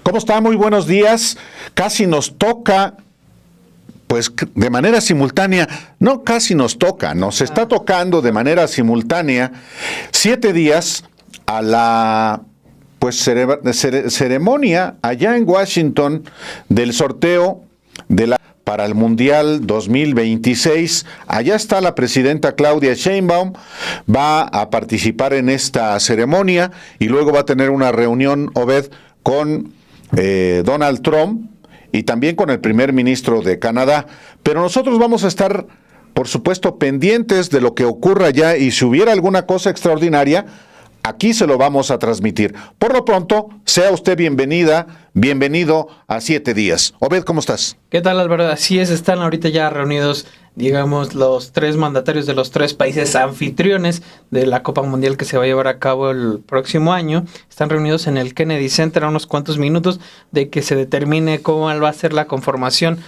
¿Cómo está? Muy buenos días. Casi nos toca, pues de manera simultánea, no casi nos toca, nos está tocando de manera simultánea 7 días a la ceremonia allá en Washington del sorteo para el Mundial 2026. Allá está la presidenta Claudia Sheinbaum, va a participar en esta ceremonia y luego va a tener una reunión, Obed, con Donald Trump y también con el primer ministro de Canadá. Pero nosotros vamos a estar, por supuesto, pendientes de lo que ocurra allá y si hubiera alguna cosa extraordinaria, aquí se lo vamos a transmitir. Por lo pronto, sea usted bienvenido a 7 días. Obed, ¿cómo estás? ¿Qué tal, Álvaro? Así es, están ahorita ya reunidos, digamos, los 3 mandatarios de los 3 países anfitriones de la Copa Mundial que se va a llevar a cabo el próximo año. Están reunidos en el Kennedy Center a unos cuantos minutos de que se determine cómo va a ser la conformación.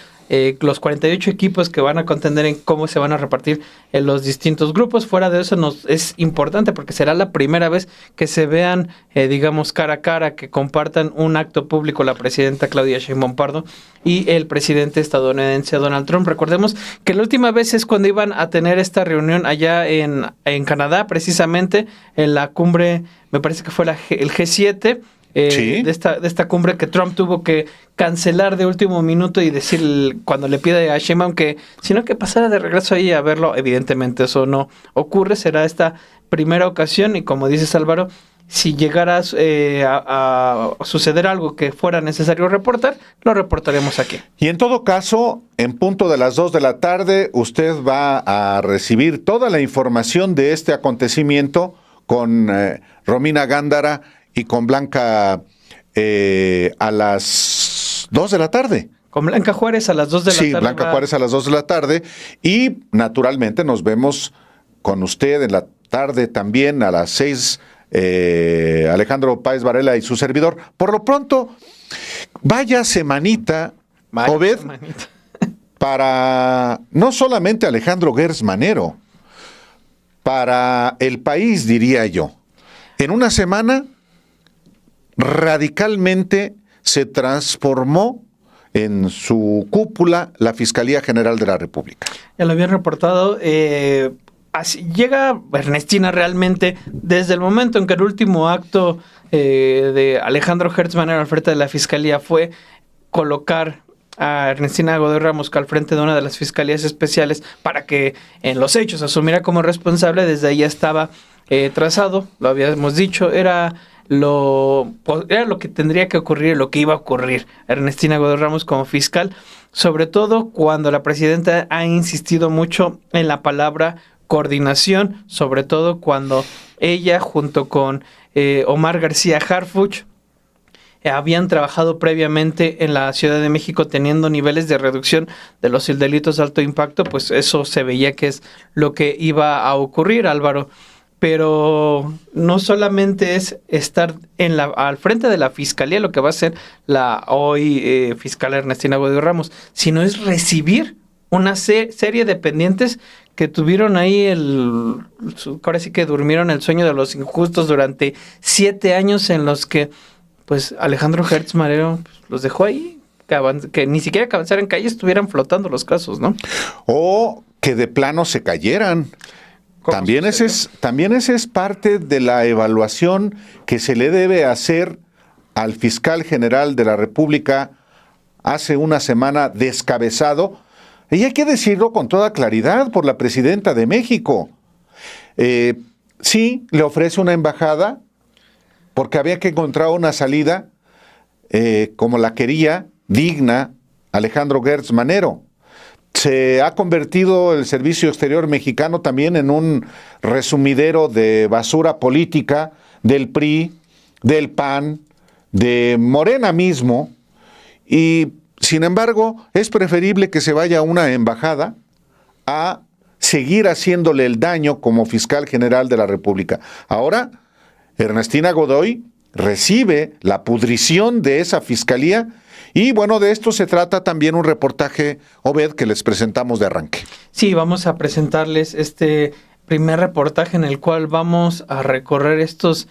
Los 48 equipos que van a contender en cómo se van a repartir en los distintos grupos. Fuera de eso es importante porque será la primera vez que se vean, digamos, cara a cara, que compartan un acto público la presidenta Claudia Sheinbaum Pardo y el presidente estadounidense Donald Trump. Recordemos que la última vez es cuando iban a tener esta reunión allá en Canadá, precisamente en la cumbre, me parece que fue el G7, ¿sí? de esta cumbre que Trump tuvo que cancelar de último minuto y decir cuando le pide a Sheinbaum que sino que pasara de regreso ahí a verlo. Evidentemente eso no ocurre, será esta primera ocasión y como dices, Álvaro, si llegara a suceder algo que fuera necesario reportar, lo reportaremos aquí. Y en todo caso, en punto de las 2 de la tarde, usted va a recibir toda la información de este acontecimiento con Romina Gándara y con Blanca a las 2 de la tarde. Con Blanca Juárez a las 2 de la tarde. Sí, Blanca Juárez a las 2 de la tarde. Y naturalmente nos vemos con usted en la tarde también a las 6, Alejandro Páez Varela y su servidor. Por lo pronto, vaya semanita, Obed, para no solamente Alejandro Gertz Manero, para el país, diría yo. En una semana radicalmente se transformó en su cúpula la Fiscalía General de la República. Ya lo habían reportado. Así llega Ernestina realmente desde el momento en que el último acto de Alejandro Gertz Manero al frente de la Fiscalía fue colocar a Ernestina Godoy Ramos al frente de una de las fiscalías especiales para que en los hechos asumiera como responsable. Desde ahí ya estaba trazado, lo habíamos dicho, era lo que tendría que ocurrir, lo que iba a ocurrir. Ernestina Godoy Ramos como fiscal, sobre todo cuando la presidenta ha insistido mucho en la palabra coordinación, sobre todo cuando ella junto con Omar García Harfuch habían trabajado previamente en la Ciudad de México teniendo niveles de reducción de los delitos de alto impacto, pues eso se veía que es lo que iba a ocurrir, Álvaro. Pero no solamente es estar al frente de la fiscalía, lo que va a hacer la hoy fiscal Ernestina Godoy Ramos, sino es recibir una serie de pendientes que tuvieron ahí ahora sí que durmieron el sueño de los injustos durante 7 años en los que pues Alejandro Gertz Manero los dejó ahí, que ni siquiera que avanzar en calle estuvieran flotando los casos, ¿no? O que de plano se cayeran. También ese es parte de la evaluación que se le debe hacer al fiscal general de la República hace una semana descabezado, y hay que decirlo con toda claridad por la presidenta de México. Sí, le ofrece una embajada porque había que encontrar una salida como la quería, digna, Alejandro Gertz Manero. Se ha convertido el Servicio Exterior mexicano también en un resumidero de basura política del PRI, del PAN, de Morena mismo, y sin embargo es preferible que se vaya a una embajada a seguir haciéndole el daño como fiscal general de la República. Ahora, Ernestina Godoy recibe la pudrición de esa fiscalía. Y bueno, de esto se trata también un reportaje, Obed, que les presentamos de arranque. Sí, vamos a presentarles este primer reportaje en el cual vamos a recorrer estos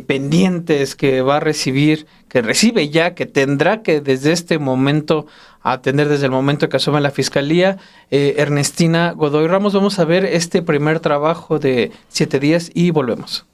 pendientes que va a recibir, que recibe ya, que tendrá que desde este momento atender desde el momento que asume la fiscalía, Ernestina Godoy Ramos. Vamos a ver este primer trabajo de 7 días y volvemos.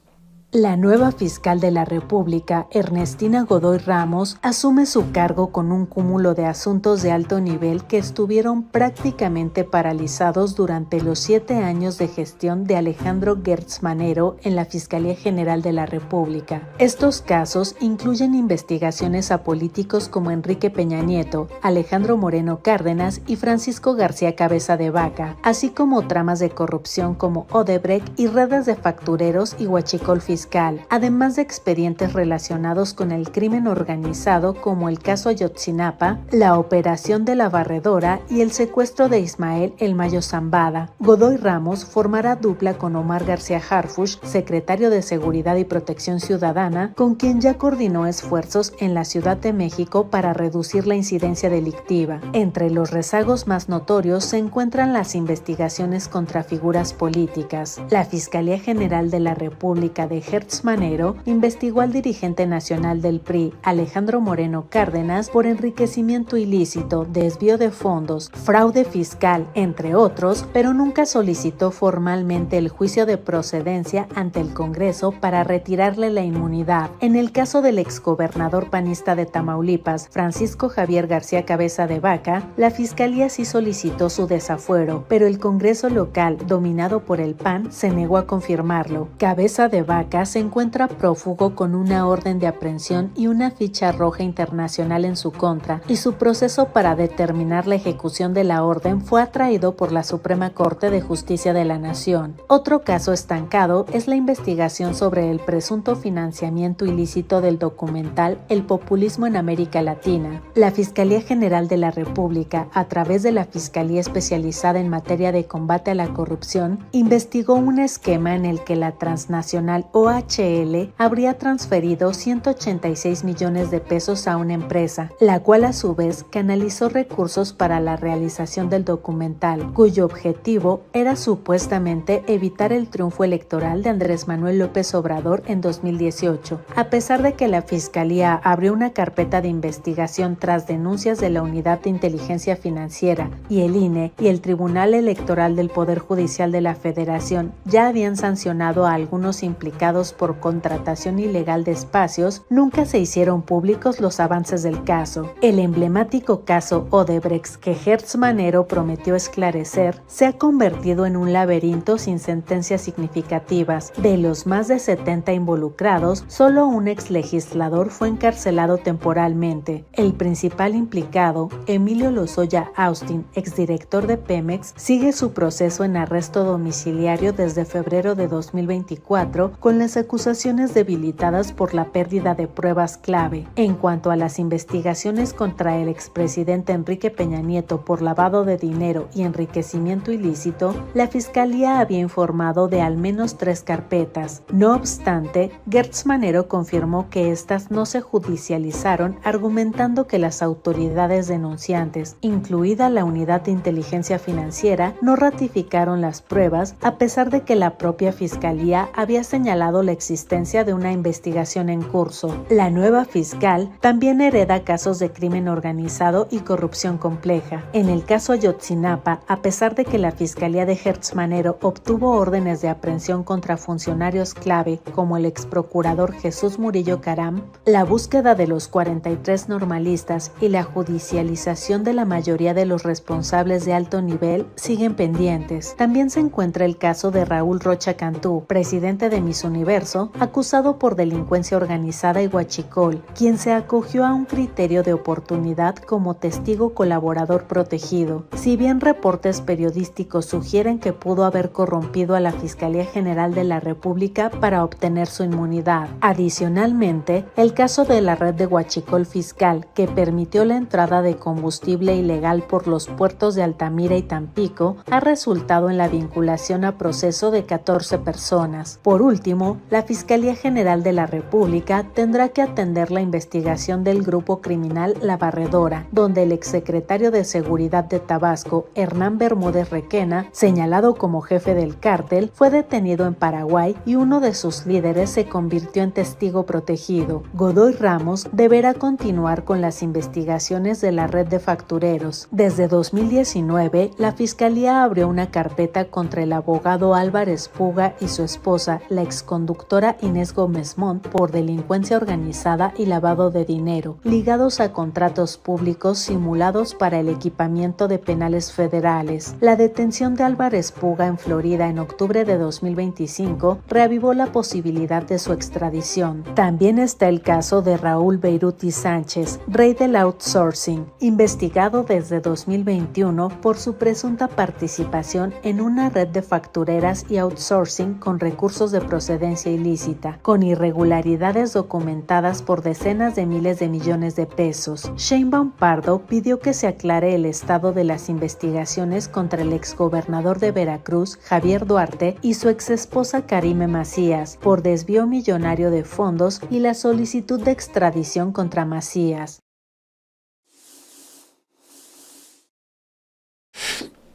La nueva fiscal de la República, Ernestina Godoy Ramos, asume su cargo con un cúmulo de asuntos de alto nivel que estuvieron prácticamente paralizados durante los 7 años de gestión de Alejandro Gertz Manero en la Fiscalía General de la República. Estos casos incluyen investigaciones a políticos como Enrique Peña Nieto, Alejandro Moreno Cárdenas y Francisco García Cabeza de Vaca, así como tramas de corrupción como Odebrecht y redes de factureros y huachicol fiscal, además de expedientes relacionados con el crimen organizado como el caso Ayotzinapa, la operación de la Barredora y el secuestro de Ismael El Mayo Zambada. Godoy Ramos formará dupla con Omar García Harfuch, secretario de Seguridad y Protección Ciudadana, con quien ya coordinó esfuerzos en la Ciudad de México para reducir la incidencia delictiva. Entre los rezagos más notorios se encuentran las investigaciones contra figuras políticas. La Fiscalía General de la República de Gertz Manero investigó al dirigente nacional del PRI, Alejandro Moreno Cárdenas, por enriquecimiento ilícito, desvío de fondos, fraude fiscal, entre otros, pero nunca solicitó formalmente el juicio de procedencia ante el Congreso para retirarle la inmunidad. En el caso del exgobernador panista de Tamaulipas, Francisco Javier García Cabeza de Vaca, la Fiscalía sí solicitó su desafuero, pero el Congreso local, dominado por el PAN, se negó a confirmarlo. Cabeza de Vaca se encuentra prófugo con una orden de aprehensión y una ficha roja internacional en su contra, y su proceso para determinar la ejecución de la orden fue atraído por la Suprema Corte de Justicia de la Nación. Otro caso estancado es la investigación sobre el presunto financiamiento ilícito del documental El populismo en América Latina. La Fiscalía General de la República, a través de la Fiscalía Especializada en Materia de Combate a la Corrupción, investigó un esquema en el que la transnacional OHL habría transferido 186 millones de pesos a una empresa, la cual a su vez canalizó recursos para la realización del documental, cuyo objetivo era supuestamente evitar el triunfo electoral de Andrés Manuel López Obrador en 2018. A pesar de que la Fiscalía abrió una carpeta de investigación tras denuncias de la Unidad de Inteligencia Financiera y el INE y el Tribunal Electoral del Poder Judicial de la Federación ya habían sancionado a algunos implicados por contratación ilegal de espacios, nunca se hicieron públicos los avances del caso. El emblemático caso Odebrecht, que Gertz Manero prometió esclarecer, se ha convertido en un laberinto sin sentencias significativas. De los más de 70 involucrados, solo un exlegislador fue encarcelado temporalmente. El principal implicado, Emilio Lozoya Austin, exdirector de Pemex, sigue su proceso en arresto domiciliario desde febrero de 2024 con las acusaciones debilitadas por la pérdida de pruebas clave. En cuanto a las investigaciones contra el expresidente Enrique Peña Nieto por lavado de dinero y enriquecimiento ilícito, la Fiscalía había informado de al menos 3 carpetas. No obstante, Gertz Manero confirmó que estas no se judicializaron, argumentando que las autoridades denunciantes, incluida la Unidad de Inteligencia Financiera, no ratificaron las pruebas, a pesar de que la propia Fiscalía había señalado la existencia de una investigación en curso. La nueva fiscal también hereda casos de crimen organizado y corrupción compleja. En el caso Ayotzinapa, a pesar de que la Fiscalía de Gertz Manero obtuvo órdenes de aprehensión contra funcionarios clave como el exprocurador Jesús Murillo Caram, la búsqueda de los 43 normalistas y la judicialización de la mayoría de los responsables de alto nivel siguen pendientes. También se encuentra el caso de Raúl Rocha Cantú, presidente de Miss Universo, acusado por delincuencia organizada y huachicol, quien se acogió a un criterio de oportunidad como testigo colaborador protegido. Si bien reportes periodísticos sugieren que pudo haber corrompido a la Fiscalía General de la República para obtener su inmunidad. Adicionalmente, el caso de la red de huachicol fiscal, que permitió la entrada de combustible ilegal por los puertos de Altamira y Tampico, ha resultado en la vinculación a proceso de 14 personas. Por último, año, la Fiscalía General de la República tendrá que atender la investigación del grupo criminal La Barredora, donde el exsecretario de Seguridad de Tabasco, Hernán Bermúdez Requena, señalado como jefe del cártel, fue detenido en Paraguay y uno de sus líderes se convirtió en testigo protegido. Godoy Ramos deberá continuar con las investigaciones de la red de factureros. Desde 2019, la Fiscalía abrió una carpeta contra el abogado Álvarez Puga y su esposa, la exconductora Inés Gómez Montt, por delincuencia organizada y lavado de dinero, ligados a contratos públicos simulados para el equipamiento de penales federales. La detención de Álvarez Puga en Florida en octubre de 2025 reavivó la posibilidad de su extradición. También está el caso de Raúl Beiruti Sánchez, rey del outsourcing, investigado desde 2021 por su presunta participación en una red de factureras y outsourcing con recursos de procedencia ilícita, con irregularidades documentadas por decenas de miles de millones de pesos. Sheinbaum Pardo pidió que se aclare el estado de las investigaciones contra el exgobernador de Veracruz, Javier Duarte, y su exesposa Karime Macías, por desvío millonario de fondos y la solicitud de extradición contra Macías.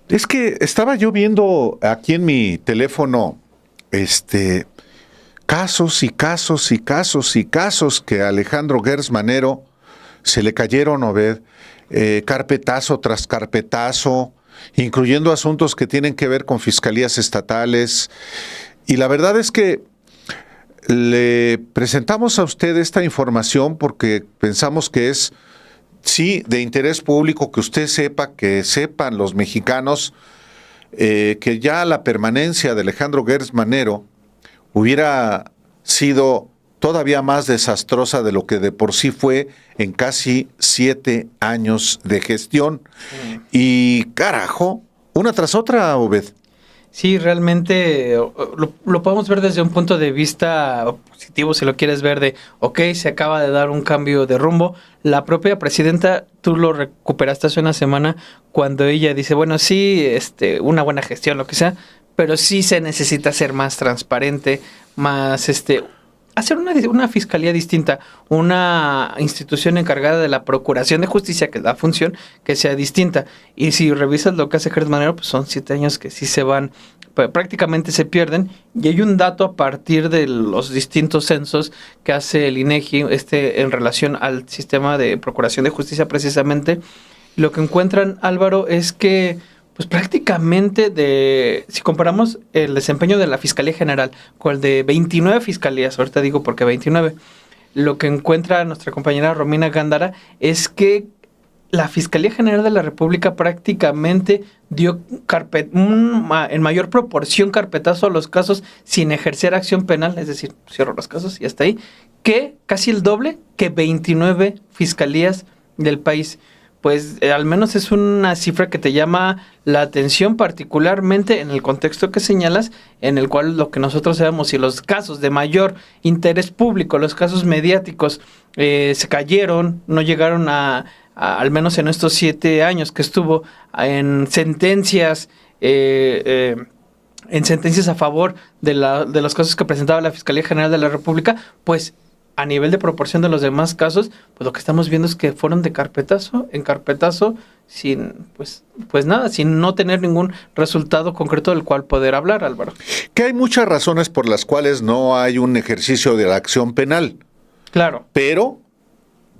Es que estaba yo viendo aquí en mi teléfono casos y casos y casos y casos que a Alejandro Gertz Manero se le cayeron, Obed, carpetazo tras carpetazo, incluyendo asuntos que tienen que ver con fiscalías estatales. Y la verdad es que le presentamos a usted esta información porque pensamos que es, sí, de interés público que usted sepa, que sepan los mexicanos, que ya la permanencia de Alejandro Gertz Manero hubiera sido todavía más desastrosa de lo que de por sí fue en casi 7 años de gestión. Y carajo, una tras otra, Obed. Sí, realmente lo podemos ver desde un punto de vista positivo, si lo quieres ver de, ok, se acaba de dar un cambio de rumbo. La propia presidenta, tú lo recuperaste hace una semana, cuando ella dice, bueno, sí, una buena gestión, lo que sea, pero sí se necesita ser más transparente, más, hacer una fiscalía distinta, una institución encargada de la procuración de justicia, que es la función, que sea distinta. Y si revisas lo que hace Gertz Manero, pues son 7 años que sí se van, prácticamente se pierden. Y hay un dato a partir de los distintos censos que hace el INEGI en relación al sistema de procuración de justicia precisamente. Lo que encuentran, Álvaro, es que pues prácticamente si comparamos el desempeño de la Fiscalía General con el de 29 fiscalías, ahorita digo porque 29, lo que encuentra nuestra compañera Romina Gándara es que la Fiscalía General de la República prácticamente dio en mayor proporción carpetazo a los casos sin ejercer acción penal, es decir, cierro los casos y hasta ahí, que casi el doble que 29 fiscalías del país. Pues al menos es una cifra que te llama la atención, particularmente en el contexto que señalas, en el cual lo que nosotros sabemos, si los casos de mayor interés público, los casos mediáticos, se cayeron, no llegaron al menos en estos 7 años que estuvo en sentencias a favor de los casos que presentaba la Fiscalía General de la República, pues a nivel de proporción de los demás casos, pues lo que estamos viendo es que fueron de carpetazo en carpetazo, sin nada, sin no tener ningún resultado concreto del cual poder hablar, Álvaro. Que hay muchas razones por las cuales no hay un ejercicio de la acción penal. Claro. Pero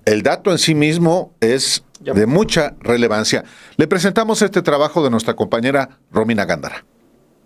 el dato en sí mismo es de mucha relevancia. Le presentamos este trabajo de nuestra compañera Romina Gándara.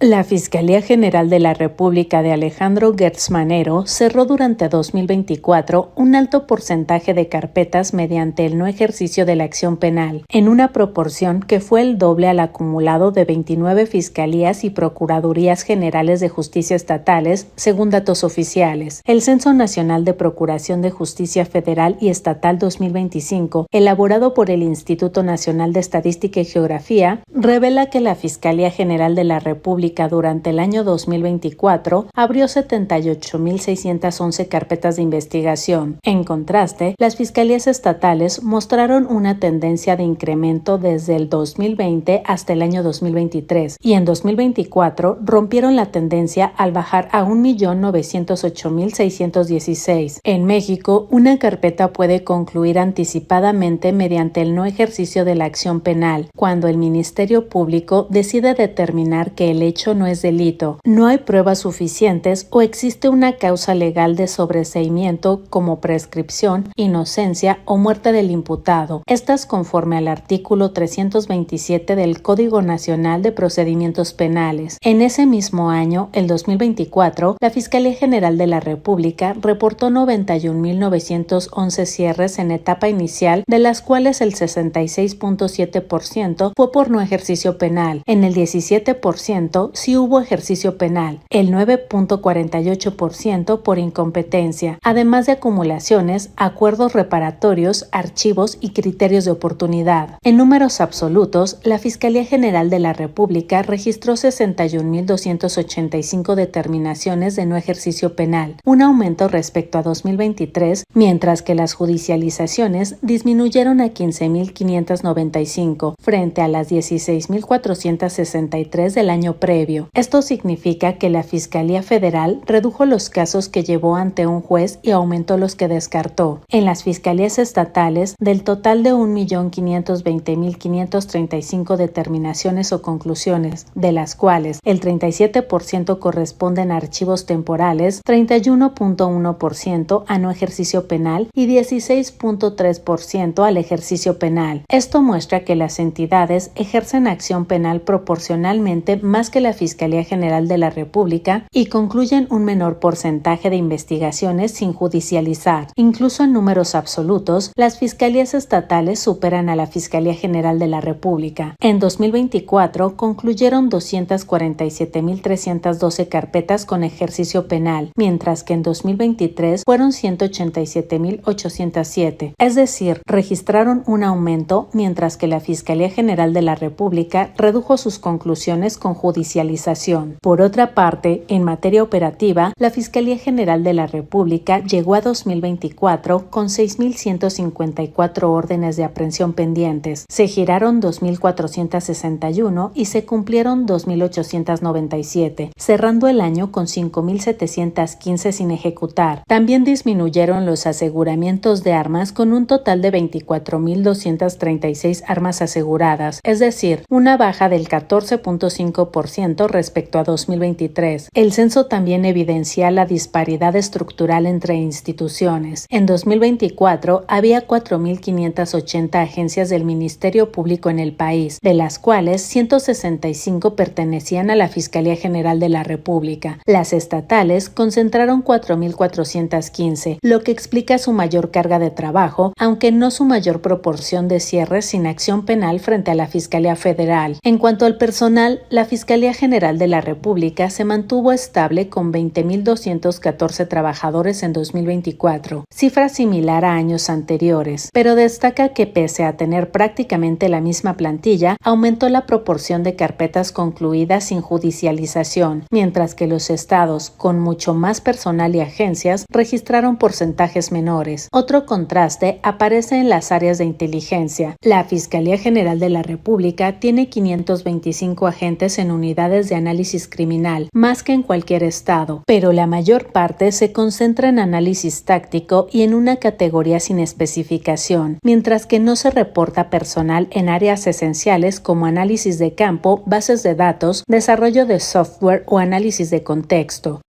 La Fiscalía General de la República de Alejandro Gertz Manero cerró durante 2024 un alto porcentaje de carpetas mediante el no ejercicio de la acción penal, en una proporción que fue el doble al acumulado de 29 fiscalías y procuradurías generales de justicia estatales, según datos oficiales. El Censo Nacional de Procuración de Justicia Federal y Estatal 2025, elaborado por el Instituto Nacional de Estadística y Geografía, revela que la Fiscalía General de la República República durante el año 2024 abrió 78.611 carpetas de investigación. En contraste, las fiscalías estatales mostraron una tendencia de incremento desde el 2020 hasta el año 2023 y en 2024 rompieron la tendencia al bajar a 1.908.616. En México, una carpeta puede concluir anticipadamente mediante el no ejercicio de la acción penal, cuando el Ministerio Público decide determinar que el hecho no es delito, no hay pruebas suficientes o existe una causa legal de sobreseimiento como prescripción, inocencia o muerte del imputado. Estas conforme al artículo 327 del Código Nacional de Procedimientos Penales. En ese mismo año, el 2024, la Fiscalía General de la República reportó 91.911 cierres en etapa inicial, de las cuales el 66.7% fue por no ejercicio penal. En el 17% sí hubo ejercicio penal, el 9.48% por incompetencia, además de acumulaciones, acuerdos reparatorios, archivos y criterios de oportunidad. En números absolutos, la Fiscalía General de la República registró 61.285 determinaciones de no ejercicio penal, un aumento respecto a 2023, mientras que las judicializaciones disminuyeron a 15.595 frente a las 16.463 del año previo. Esto significa que la Fiscalía Federal redujo los casos que llevó ante un juez y aumentó los que descartó. En las fiscalías estatales, del total de 1.520.535 determinaciones o conclusiones, de las cuales el 37% corresponden a archivos temporales, 31.1% a no ejercicio penal y 16.3% al ejercicio penal. Esto muestra que las entidades ejercen acción penal proporcionalmente más que la Fiscalía General de la República y concluyen un menor porcentaje de investigaciones sin judicializar. Incluso en números absolutos, las fiscalías estatales superan a la Fiscalía General de la República. En 2024 concluyeron 247.312 carpetas con ejercicio penal, mientras que en 2023 fueron 187.807. Es decir, registraron un aumento, mientras que la Fiscalía General de la República redujo sus conclusiones con judicialización. Por otra parte, en materia operativa, la Fiscalía General de la República llegó a 2024 con 6.154 órdenes de aprehensión pendientes. Se giraron 2.461 y se cumplieron 2.897, cerrando el año con 5.715 sin ejecutar. También disminuyeron los aseguramientos de armas con un total de 24.236 armas aseguradas, es decir, una baja del 14.5% respecto a 2023. El censo también evidencia la disparidad estructural entre instituciones. En 2024 había 4.580 agencias del Ministerio Público en el país, de las cuales 165 pertenecían a la Fiscalía General de la República. Las estatales concentraron 4.415, lo que explica su mayor carga de trabajo, aunque no su mayor proporción de cierres sin acción penal frente a la Fiscalía Federal. En cuanto al personal, la Fiscalía General de la República se mantuvo estable con 20.214 trabajadores en 2024, cifra similar a años anteriores, pero destaca que pese a tener prácticamente la misma plantilla, aumentó la proporción de carpetas concluidas sin judicialización, mientras que los estados, con mucho más personal y agencias, registraron porcentajes menores. Otro contraste aparece en las áreas de inteligencia. La Fiscalía General de la República tiene 525 agentes en unidades de análisis criminal, más que en cualquier estado, pero la mayor parte se concentra en análisis táctico y en una categoría sin especificación, mientras que no se reporta personal en áreas esenciales como análisis de campo, bases de datos, desarrollo de software o análisis de contexto.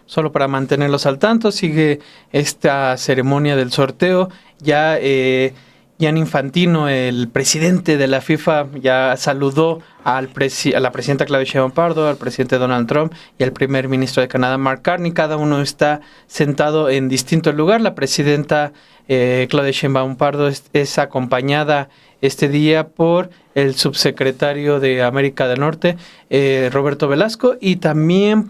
Solo para mantenerlos al tanto, sigue esta ceremonia del sorteo. Ya Gianni Infantino, el presidente de la FIFA, ya saludó a la presidenta Claudia Sheinbaum Pardo, al presidente Donald Trump y al primer ministro de Canadá, Mark Carney. Cada uno está sentado en distinto lugar. La presidenta Claudia Sheinbaum Pardo es acompañada este día por el subsecretario de América del Norte, Roberto Velasco, y también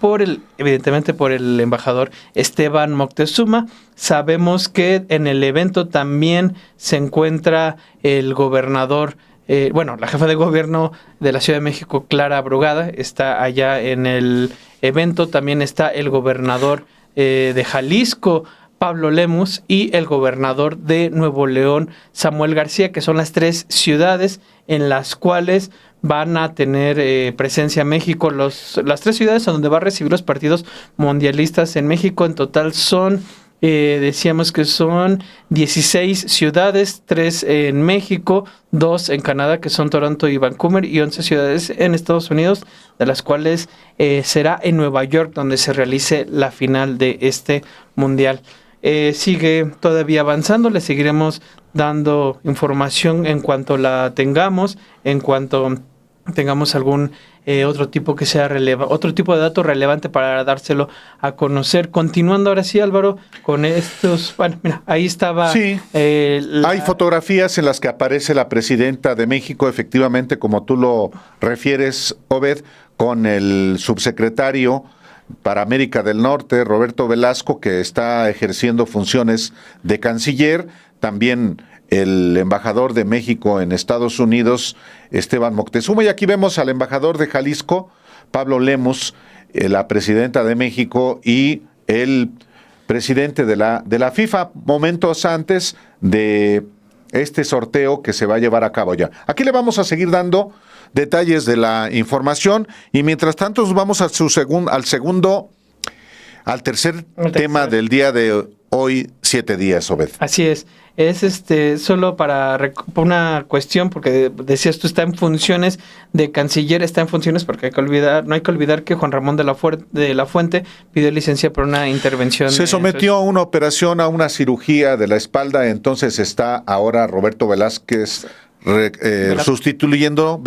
evidentemente por el embajador Esteban Moctezuma. Sabemos que en el evento también se encuentra el gobernador la jefa de gobierno de la Ciudad de México, Clara Brugada, está allá en el evento. También está el gobernador de Jalisco, Pablo Lemus, y el gobernador de Nuevo León, Samuel García, que son las 3 ciudades en las cuales van a tener presencia México. Las 3 ciudades a donde va a recibir los partidos mundialistas en México. En total son, decíamos que son 16 ciudades, 3 en México, 2 en Canadá, que son Toronto y Vancouver, y 11 ciudades en Estados Unidos, de las cuales será en Nueva York donde se realice la final de este mundial. Sigue todavía avanzando, le seguiremos dando información en cuanto la tengamos, en cuanto tengamos algún otro tipo que sea otro tipo de dato relevante para dárselo a conocer. Continuando ahora sí, Álvaro, con estos, bueno, mira, ahí estaba. Sí, hay fotografías en las que aparece la presidenta de México, efectivamente, como tú lo refieres, Obed, con el subsecretario para América del Norte, Roberto Velasco, que está ejerciendo funciones de canciller, también el embajador de México en Estados Unidos, Esteban Moctezuma, y aquí vemos al embajador de Jalisco, Pablo Lemus, la presidenta de México y el presidente de la FIFA, momentos antes de este sorteo que se va a llevar a cabo ya. Aquí le vamos a seguir dando detalles de la información, y mientras tanto vamos al tercer tema del día de hoy, 7 días, Obed. Así es solo para una cuestión, porque decías tú, está en funciones de canciller, está en funciones porque no hay que olvidar que Juan Ramón de la Fuente pidió licencia por una intervención. Se sometió a una operación, a una cirugía de la espalda, entonces está ahora Roberto Velázquez sustituyéndolo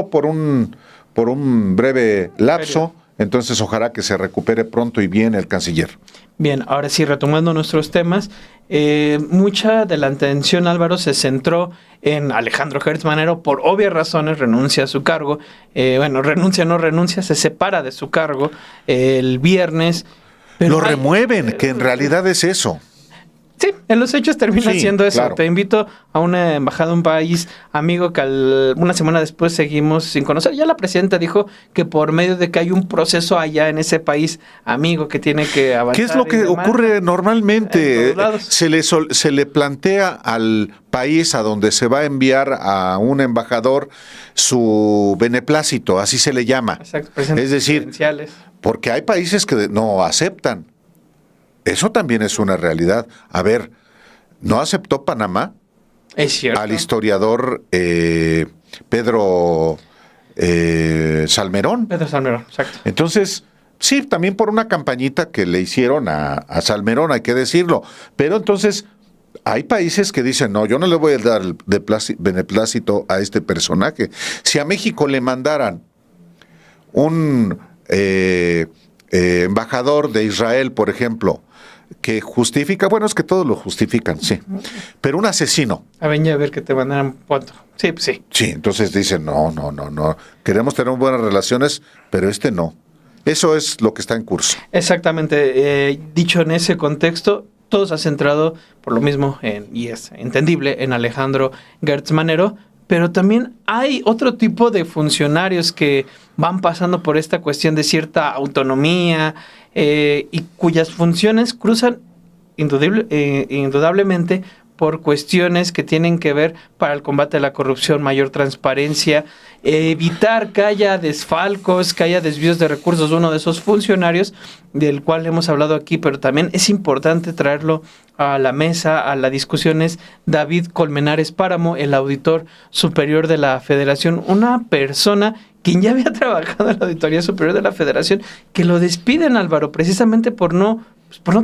por un breve lapso. Entonces, ojalá que se recupere pronto y bien el canciller. Bien, ahora sí, retomando nuestros temas, mucha de la atención, Álvaro, se centró en Alejandro Gertz Manero. Por obvias razones renuncia a su cargo. Renuncia, se separa de su cargo el viernes. Pero lo remueven, que en realidad es eso. Sí, en los hechos termina siendo eso. Claro. Te invito a una embajada de un país amigo que una semana después seguimos sin conocer. Ya la presidenta dijo que por medio de que hay un proceso allá en ese país amigo que tiene que avanzar. ¿Qué es lo que ocurre normalmente? Se le plantea al país a donde se va a enviar a un embajador su beneplácito, así se le llama. Exacto, es decir, porque hay países que no aceptan. Eso también es una realidad. A ver, ¿no aceptó Panamá? Es cierto. Al historiador Pedro Salmerón. Pedro Salmerón, exacto. Entonces, sí, también por una campañita que le hicieron a Salmerón, hay que decirlo. Pero entonces, hay países que dicen, no, yo no le voy a dar el beneplácito a este personaje. Si a México le mandaran un embajador de Israel, por ejemplo, que justifica, bueno, es que todos lo justifican, sí, pero un asesino. A ver que te mandaran cuánto. Sí, pues sí. Sí, entonces dicen, no, queremos tener buenas relaciones, pero este no. Eso es lo que está en curso. Exactamente. Dicho en ese contexto, todo se ha centrado, por lo mismo, y es entendible, en Alejandro Gertz Manero, pero también hay otro tipo de funcionarios que van pasando por esta cuestión de cierta autonomía y cuyas funciones cruzan indudablemente por cuestiones que tienen que ver para el combate a la corrupción, mayor transparencia, evitar que haya desfalcos, que haya desvíos de recursos. Uno de esos funcionarios, del cual hemos hablado aquí, pero también es importante traerlo a la mesa, a la discusión, es David Colmenares Páramo, el auditor superior de la Federación, una persona quien ya había trabajado en la Auditoría Superior de la Federación, que lo despiden, Álvaro, precisamente por no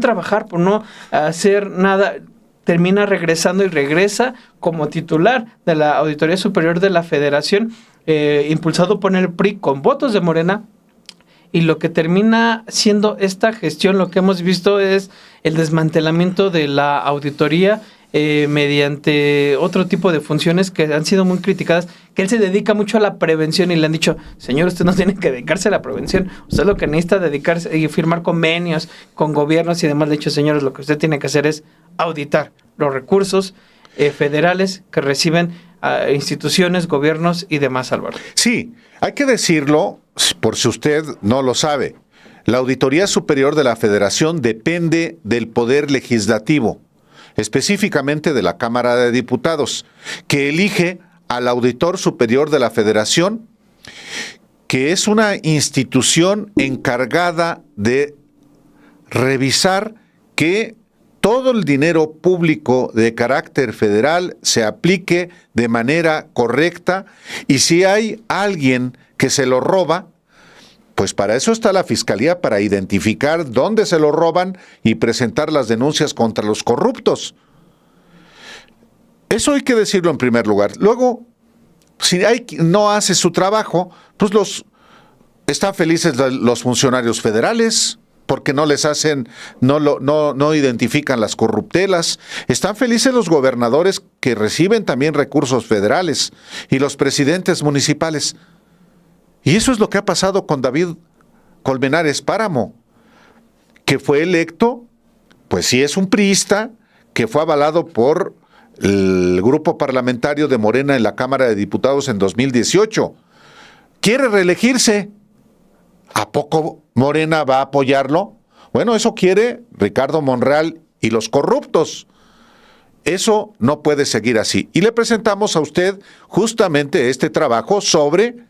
trabajar, por no hacer nada. Termina regresando y regresa como titular de la Auditoría Superior de la Federación, impulsado por el PRI con votos de Morena. Y lo que termina siendo esta gestión, lo que hemos visto es el desmantelamiento de la auditoría mediante otro tipo de funciones que han sido muy criticadas, que él se dedica mucho a la prevención y le han dicho, señor, usted no tiene que dedicarse a la prevención, usted lo que necesita dedicarse y firmar convenios con gobiernos y demás. De hecho, señores, lo que usted tiene que hacer es auditar los recursos. federales que reciben instituciones, gobiernos y demás, Álvaro. Sí, hay que decirlo, por si usted no lo sabe. La Auditoría Superior de la Federación depende del Poder Legislativo, específicamente de la Cámara de Diputados, que elige al Auditor Superior de la Federación, que es una institución encargada de revisar que todo el dinero público de carácter federal se aplique de manera correcta, y si hay alguien que se lo roba, pues para eso está la Fiscalía, para identificar dónde se lo roban y presentar las denuncias contra los corruptos. Eso hay que decirlo en primer lugar. Luego, si no hace su trabajo, pues están felices los funcionarios federales, porque no les hacen, no identifican las corruptelas. Están felices los gobernadores, que reciben también recursos federales, y los presidentes municipales. Y eso es lo que ha pasado con David Colmenares Páramo, que fue electo, pues sí es un priista, que fue avalado por el grupo parlamentario de Morena en la Cámara de Diputados en 2018. ¿Quiere reelegirse? ¿A poco Morena va a apoyarlo? Bueno, eso quiere Ricardo Monreal y los corruptos. Eso no puede seguir así. Y le presentamos a usted justamente este trabajo sobre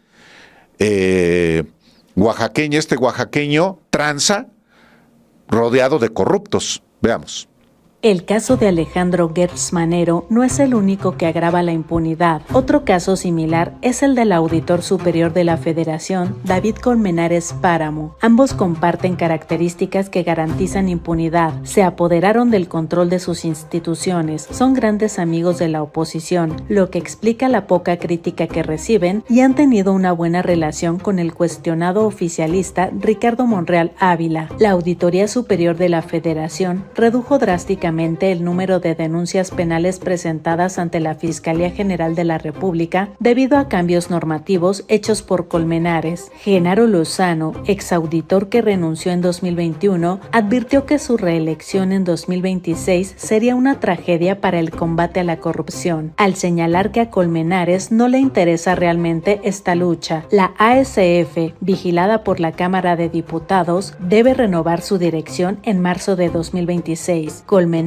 oaxaqueño tranza rodeado de corruptos. Veamos. El caso de Alejandro Gertz Manero no es el único que agrava la impunidad. Otro caso similar es el del Auditor Superior de la Federación, David Colmenares Páramo. Ambos comparten características que garantizan impunidad. Se apoderaron del control de sus instituciones, son grandes amigos de la oposición, lo que explica la poca crítica que reciben, y han tenido una buena relación con el cuestionado oficialista Ricardo Monreal Ávila. La Auditoría Superior de la Federación redujo drásticamente el número de denuncias penales presentadas ante la Fiscalía General de la República debido a cambios normativos hechos por Colmenares. Genaro Lozano, exauditor que renunció en 2021, advirtió que su reelección en 2026 sería una tragedia para el combate a la corrupción, al señalar que a Colmenares no le interesa realmente esta lucha. La ASF, vigilada por la Cámara de Diputados, debe renovar su dirección en marzo de 2026. Colmenares,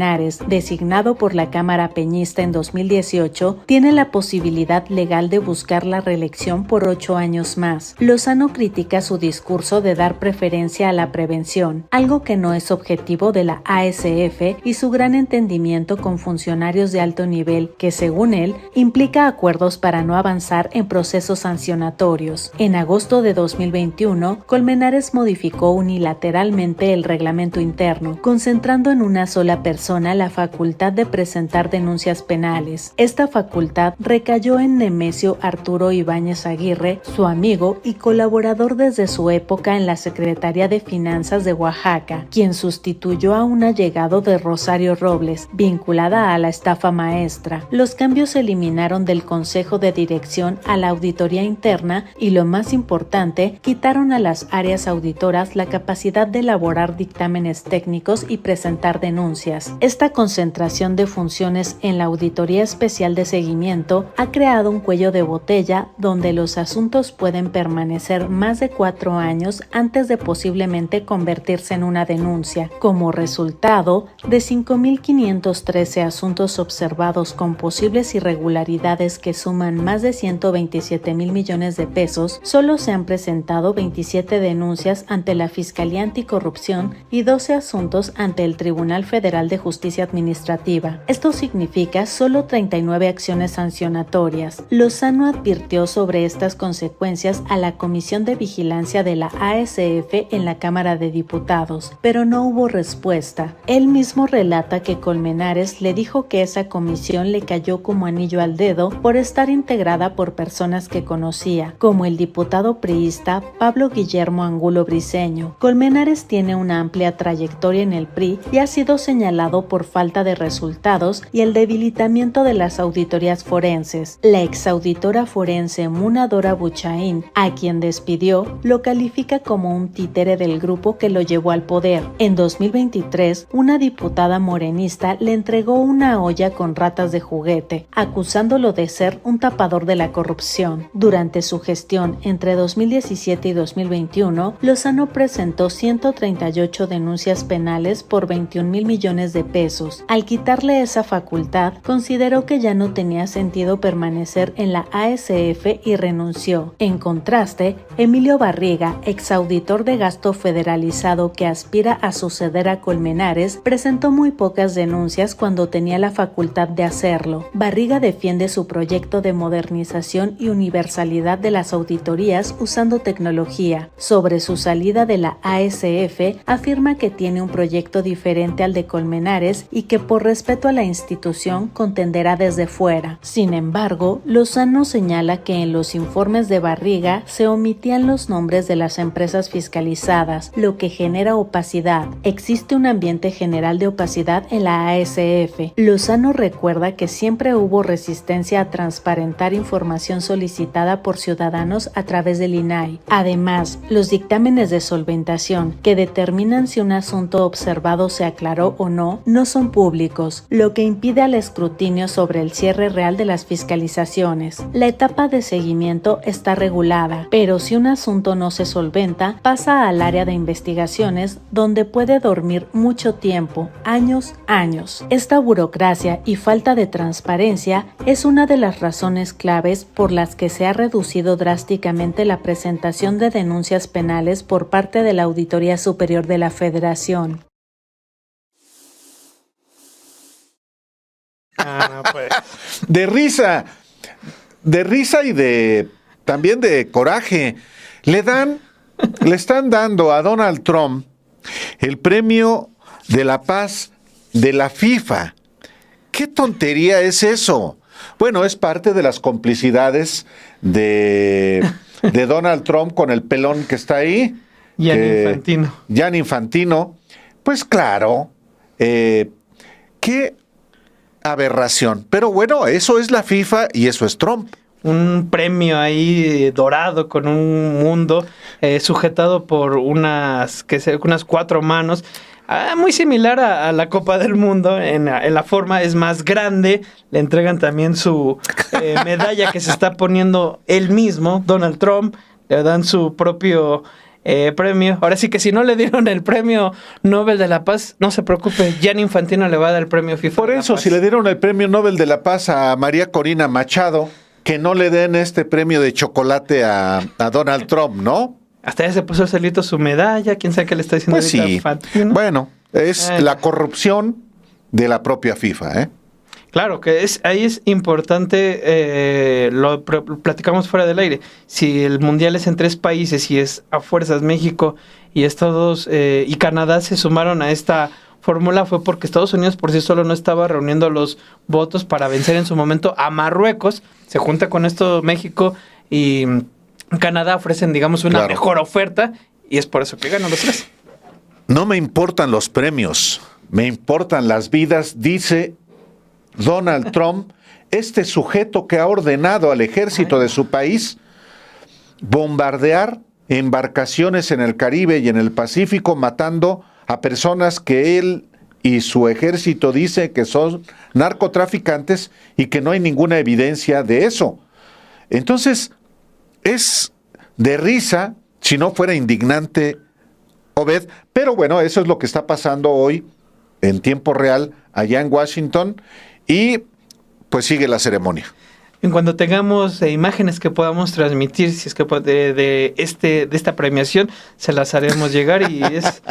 designado por la Cámara Peñista en 2018, tiene la posibilidad legal de buscar la reelección por 8 años más. Lozano critica su discurso de dar preferencia a la prevención, algo que no es objetivo de la ASF, y su gran entendimiento con funcionarios de alto nivel, que según él, implica acuerdos para no avanzar en procesos sancionatorios. En agosto de 2021, Colmenares modificó unilateralmente el reglamento interno, concentrando en una sola persona la facultad de presentar denuncias penales. Esta facultad recayó en Nemesio Arturo Ibáñez Aguirre, su amigo y colaborador desde su época en la Secretaría de Finanzas de Oaxaca, quien sustituyó a un allegado de Rosario Robles, vinculada a la estafa maestra. Los cambios eliminaron del Consejo de Dirección a la auditoría interna y, lo más importante, quitaron a las áreas auditoras la capacidad de elaborar dictámenes técnicos y presentar denuncias. Esta concentración de funciones en la Auditoría Especial de Seguimiento ha creado un cuello de botella donde los asuntos pueden permanecer más de 4 años antes de posiblemente convertirse en una denuncia. Como resultado, de 5.513 asuntos observados con posibles irregularidades que suman más de 127,000 millones de pesos, solo se han presentado 27 denuncias ante la Fiscalía Anticorrupción y 12 asuntos ante el Tribunal Federal de Justicia Administrativa. Esto significa solo 39 acciones sancionatorias. Lozano advirtió sobre estas consecuencias a la Comisión de Vigilancia de la ASF en la Cámara de Diputados, pero no hubo respuesta. Él mismo relata que Colmenares le dijo que esa comisión le cayó como anillo al dedo por estar integrada por personas que conocía, como el diputado priista Pablo Guillermo Angulo Briceño. Colmenares tiene una amplia trayectoria en el PRI y ha sido señalado pasado por falta de resultados y el debilitamiento de las auditorías forenses. La exauditora forense Muna Dora Buchaín, a quien despidió, lo califica como un títere del grupo que lo llevó al poder. En 2023, una diputada morenista le entregó una olla con ratas de juguete, acusándolo de ser un tapador de la corrupción. Durante su gestión entre 2017 y 2021, Lozano presentó 138 denuncias penales por 21,000 millones de pesos. Al quitarle esa facultad, consideró que ya no tenía sentido permanecer en la ASF y renunció. En contraste, Emilio Barriga, exauditor de gasto federalizado que aspira a suceder a Colmenares, presentó muy pocas denuncias cuando tenía la facultad de hacerlo. Barriga defiende su proyecto de modernización y universalidad de las auditorías usando tecnología. Sobre su salida de la ASF, afirma que tiene un proyecto diferente al de Colmenares y que por respeto a la institución contenderá desde fuera. Sin embargo, Lozano señala que en los informes de Barriga se omitían los nombres de las empresas fiscalizadas, lo que genera opacidad. Existe un ambiente general de opacidad en la ASF. Lozano recuerda que siempre hubo resistencia a transparentar información solicitada por ciudadanos a través del INAI. Además, los dictámenes de solventación que determinan si un asunto observado se aclaró o no son públicos, lo que impide al escrutinio sobre el cierre real de las fiscalizaciones. La etapa de seguimiento está regulada, pero si un asunto no se solventa, pasa al área de investigaciones, donde puede dormir mucho tiempo, años. Esta burocracia y falta de transparencia es una de las razones claves por las que se ha reducido drásticamente la presentación de denuncias penales por parte de la Auditoría Superior de la Federación. Pues. De risa y también de coraje. Le están dando a Donald Trump el premio de la paz de la FIFA. ¿Qué tontería es eso? Bueno, es parte de las complicidades de Donald Trump con el pelón que está ahí. Gianni Infantino. Pues claro, qué aberración. Pero bueno, eso es la FIFA y eso es Trump. Un premio ahí dorado con un mundo sujetado por unas 4 manos. Muy similar a la Copa del Mundo en la forma, es más grande. Le entregan también su medalla que se está poniendo él mismo, Donald Trump. Le dan su propio premio. Ahora sí que si no le dieron el premio Nobel de la Paz, no se preocupe, Gianni Infantino le va a dar el premio FIFA. Por eso, si le dieron el premio Nobel de la Paz a María Corina Machado, que no le den este premio de chocolate a Donald Trump, ¿no? Hasta ya se puso solito su medalla, quién sabe qué le está diciendo pues sí. Infantino. Bueno, es la corrupción de la propia FIFA, ¿eh? Claro, que ahí es importante, lo platicamos fuera del aire. Si el mundial es en 3 países y es a fuerzas México y Estados y Canadá se sumaron a esta fórmula, fue porque Estados Unidos por sí solo no estaba reuniendo los votos para vencer en su momento a Marruecos. Se junta con esto México y Canadá ofrecen, digamos, una mejor oferta y es por eso que ganan los 3. No me importan los premios, me importan las vidas, dice Donald Trump, este sujeto que ha ordenado al ejército de su país bombardear embarcaciones en el Caribe y en el Pacífico, matando a personas que él y su ejército dice que son narcotraficantes y que no hay ninguna evidencia de eso. Entonces, es de risa, si no fuera indignante, Obed, pero bueno, eso es lo que está pasando hoy en tiempo real allá en Washington y pues sigue la ceremonia. En cuanto tengamos imágenes que podamos transmitir, si es que de esta premiación, se las haremos llegar y es...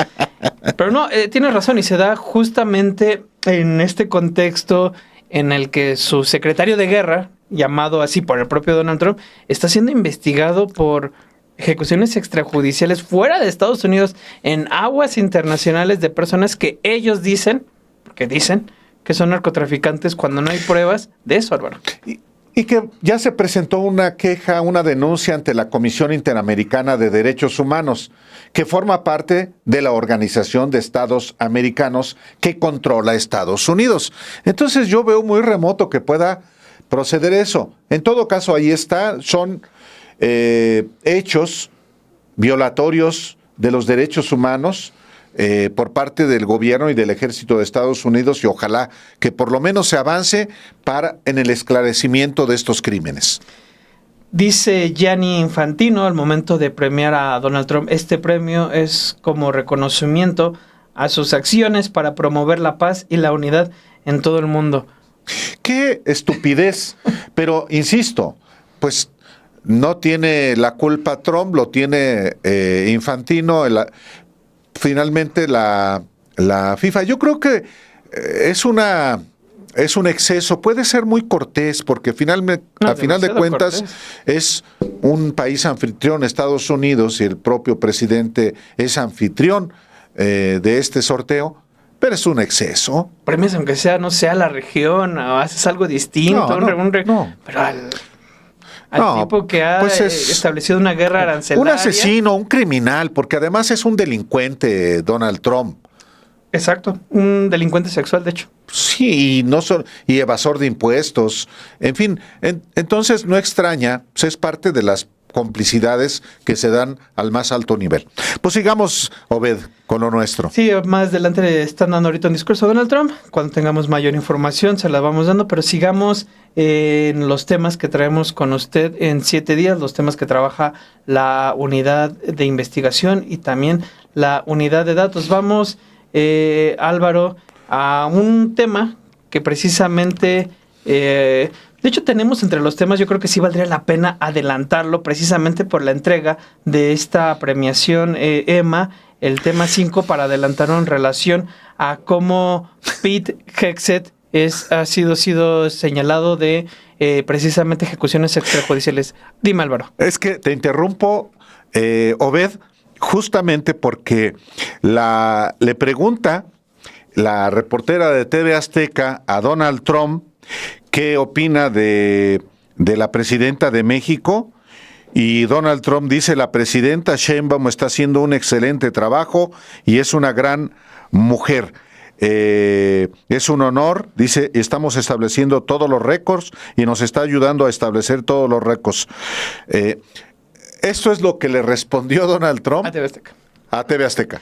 Pero no, tienes razón y se da justamente en este contexto en el que su secretario de guerra, llamado así por el propio Donald Trump, está siendo investigado por ejecuciones extrajudiciales fuera de Estados Unidos en aguas internacionales de personas que ellos dicen que son narcotraficantes cuando no hay pruebas de eso, Álvaro. y que ya se presentó una queja, una denuncia ante la Comisión Interamericana de Derechos Humanos, que forma parte de la Organización de Estados Americanos que controla Estados Unidos. Entonces yo veo muy remoto que pueda proceder eso. En todo caso, ahí está, son hechos violatorios de los derechos humanos por parte del gobierno y del ejército de Estados Unidos, y ojalá que por lo menos se avance en el esclarecimiento de estos crímenes. Dice Gianni Infantino al momento de premiar a Donald Trump: este premio es como reconocimiento a sus acciones para promover la paz y la unidad en todo el mundo. ¡Qué estupidez! Pero, insisto, pues no tiene la culpa Trump, lo tiene Infantino, finalmente la FIFA. Yo creo que es un exceso, puede ser muy cortés, porque a final de cuentas cortés. Es un país anfitrión, Estados Unidos, y el propio presidente es anfitrión de este sorteo, pero es un exceso. Premios aunque sea, no sea la región, o haces algo distinto, no. Pero al tipo que ha establecido una guerra arancelaria. Un asesino, un criminal, porque además es un delincuente, Donald Trump. Exacto, un delincuente sexual, de hecho. Sí, y evasor de impuestos. En fin, entonces no extraña, pues es parte de las complicidades que se dan al más alto nivel. Pues sigamos, Obed, con lo nuestro. Sí, más adelante le están dando ahorita un discurso a Donald Trump. Cuando tengamos mayor información se la vamos dando, pero sigamos en los temas que traemos con usted en 7 días, los temas que trabaja la unidad de investigación y también la unidad de datos. Vamos, Álvaro, a un tema que precisamente... de hecho, tenemos entre los temas, yo creo que sí valdría la pena adelantarlo, precisamente por la entrega de esta premiación EMA, el tema 5, para adelantarlo en relación a cómo Pete Hegseth ha sido señalado de precisamente ejecuciones extrajudiciales. Dime, Álvaro. Es que te interrumpo, Obed, justamente porque le pregunta la reportera de TV Azteca a Donald Trump qué opina de la presidenta de México, y Donald Trump dice: la presidenta Sheinbaum está haciendo un excelente trabajo y es una gran mujer. Es un honor, dice, estamos estableciendo todos los récords y nos está ayudando a establecer todos los récords. Esto es lo que le respondió Donald Trump a TV Azteca. A TV Azteca.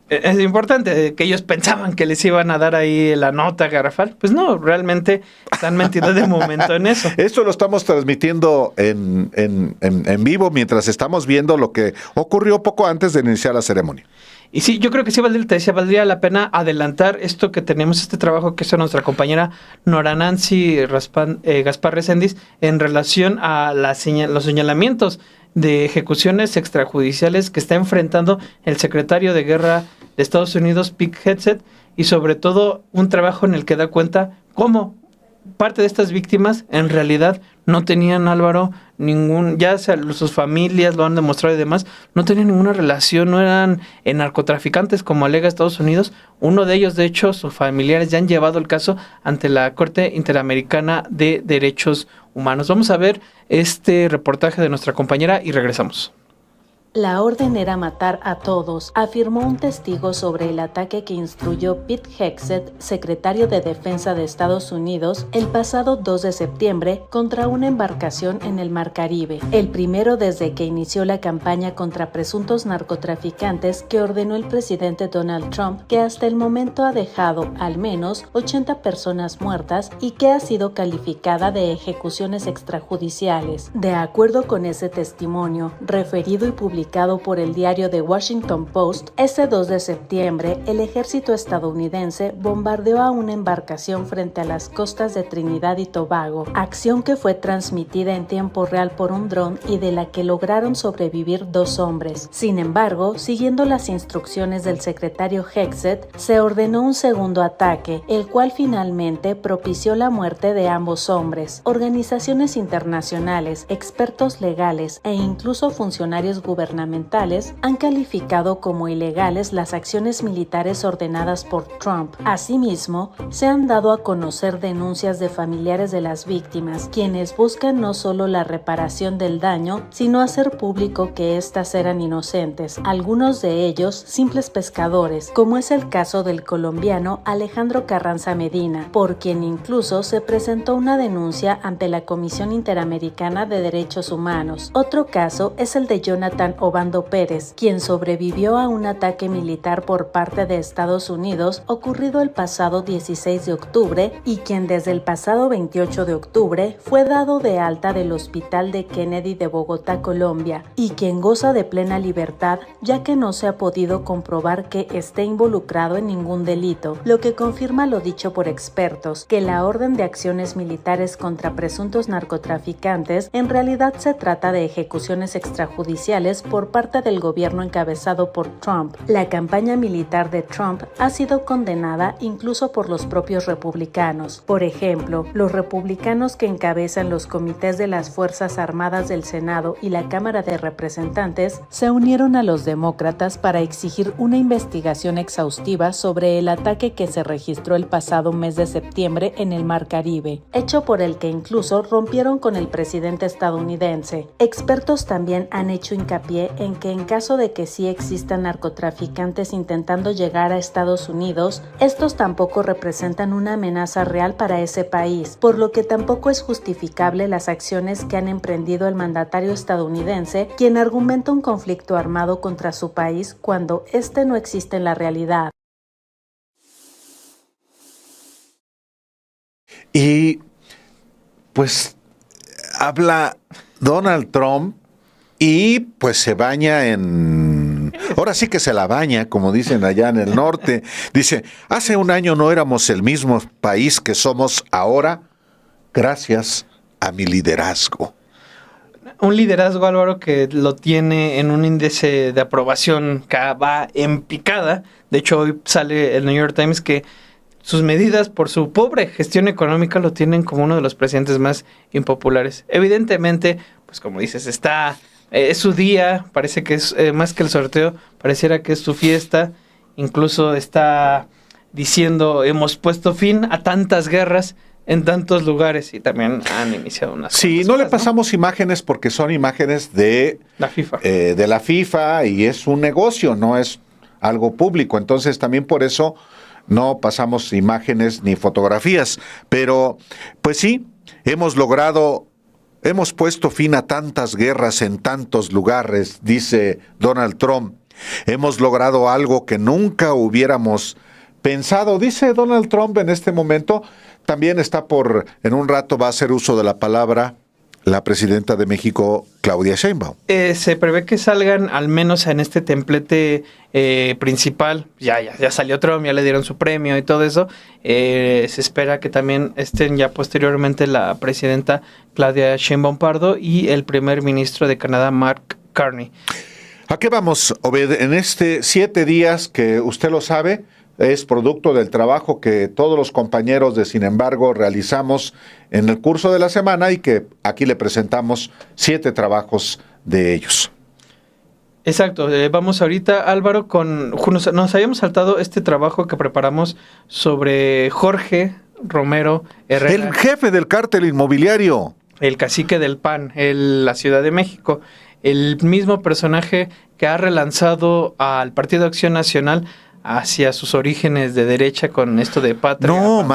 Es importante que ellos pensaban que les iban a dar ahí la nota garrafal. Pues no, realmente están metidos de momento en eso. Esto lo estamos transmitiendo en vivo mientras estamos viendo lo que ocurrió poco antes de iniciar la ceremonia. Y sí, yo creo que sí valdría la pena adelantar esto que tenemos, este trabajo que hizo nuestra compañera Nora Nancy Gaspar Reséndiz en relación a los señalamientos de ejecuciones extrajudiciales que está enfrentando el secretario de Guerra de Estados Unidos, Pete Hegseth, y sobre todo un trabajo en el que da cuenta cómo parte de estas víctimas en realidad no tenían, Álvaro, ya sea sus familias lo han demostrado y demás, no tenían ninguna relación, no eran narcotraficantes como alega Estados Unidos. Uno de ellos, de hecho, sus familiares ya han llevado el caso ante la Corte Interamericana de Derechos Humanos. Vamos a ver este reportaje de nuestra compañera y regresamos. La orden era matar a todos, afirmó un testigo sobre el ataque que instruyó Pete Hegseth, secretario de Defensa de Estados Unidos, el pasado 2 de septiembre contra una embarcación en el Mar Caribe, el primero desde que inició la campaña contra presuntos narcotraficantes que ordenó el presidente Donald Trump, que hasta el momento ha dejado al menos 80 personas muertas y que ha sido calificada de ejecuciones extrajudiciales. De acuerdo con ese testimonio, referido y publicado por el diario The Washington Post, ese 2 de septiembre, el ejército estadounidense bombardeó a una embarcación frente a las costas de Trinidad y Tobago, acción que fue transmitida en tiempo real por un dron y de la que lograron sobrevivir 2 hombres. Sin embargo, siguiendo las instrucciones del secretario Hegseth, se ordenó un segundo ataque, el cual finalmente propició la muerte de ambos hombres. Organizaciones internacionales, expertos legales e incluso funcionarios gubernamentales gubernamentales han calificado como ilegales las acciones militares ordenadas por Trump. Asimismo, se han dado a conocer denuncias de familiares de las víctimas, quienes buscan no solo la reparación del daño, sino hacer público que éstas eran inocentes, algunos de ellos simples pescadores, como es el caso del colombiano Alejandro Carranza Medina, por quien incluso se presentó una denuncia ante la Comisión Interamericana de Derechos Humanos. Otro caso es el de Jonathan Obando Pérez, quien sobrevivió a un ataque militar por parte de Estados Unidos ocurrido el pasado 16 de octubre y quien desde el pasado 28 de octubre fue dado de alta del Hospital de Kennedy de Bogotá, Colombia, y quien goza de plena libertad ya que no se ha podido comprobar que esté involucrado en ningún delito, lo que confirma lo dicho por expertos, que la orden de acciones militares contra presuntos narcotraficantes en realidad se trata de ejecuciones extrajudiciales por parte del gobierno encabezado por Trump. La campaña militar de Trump ha sido condenada incluso por los propios republicanos. Por ejemplo, los republicanos que encabezan los comités de las Fuerzas Armadas del Senado y la Cámara de Representantes se unieron a los demócratas para exigir una investigación exhaustiva sobre el ataque que se registró el pasado mes de septiembre en el Mar Caribe, hecho por el que incluso rompieron con el presidente estadounidense. Expertos también han hecho hincapié en que en caso de que sí existan narcotraficantes intentando llegar a Estados Unidos, estos tampoco representan una amenaza real para ese país, por lo que tampoco es justificable las acciones que han emprendido el mandatario estadounidense, quien argumenta un conflicto armado contra su país cuando este no existe en la realidad. Y pues habla Donald Trump y pues se baña en... Ahora sí que se la baña, como dicen allá en el norte. Dice, hace un año no éramos el mismo país que somos ahora, gracias a mi liderazgo. Un liderazgo, Álvaro, que lo tiene en un índice de aprobación que va en picada. De hecho, hoy sale el New York Times que sus medidas por su pobre gestión económica lo tienen como uno de los presidentes más impopulares. Evidentemente, pues como dices, es su día, parece que es más que el sorteo, pareciera que es su fiesta. Incluso está diciendo, hemos puesto fin a tantas guerras en tantos lugares y también han iniciado unas Sí, no le pasamos imágenes porque son imágenes de la FIFA y es un negocio, no es algo público. Entonces también por eso no pasamos imágenes ni fotografías. Pero pues sí, hemos puesto fin a tantas guerras en tantos lugares, dice Donald Trump. Hemos logrado algo que nunca hubiéramos pensado, dice Donald Trump en este momento. También en un rato va a hacer uso de la palabra la presidenta de México, Claudia Sheinbaum. Se prevé que salgan al menos en este templete principal. Ya salió Trump, ya le dieron su premio y todo eso. Se espera que también estén ya posteriormente la presidenta Claudia Sheinbaum Pardo y el primer ministro de Canadá, Mark Carney. ¿A qué vamos, Obed? En 7 días que usted lo sabe, es producto del trabajo que todos los compañeros de Sin Embargo realizamos en el curso de la semana y que aquí le presentamos 7 trabajos de ellos. Exacto, vamos ahorita, Álvaro, nos habíamos saltado este trabajo que preparamos sobre Jorge Romero Herrera. El jefe del cártel inmobiliario. El cacique del PAN, la Ciudad de México. El mismo personaje que ha relanzado al Partido Acción Nacional hacia sus orígenes de derecha con esto de patria. No,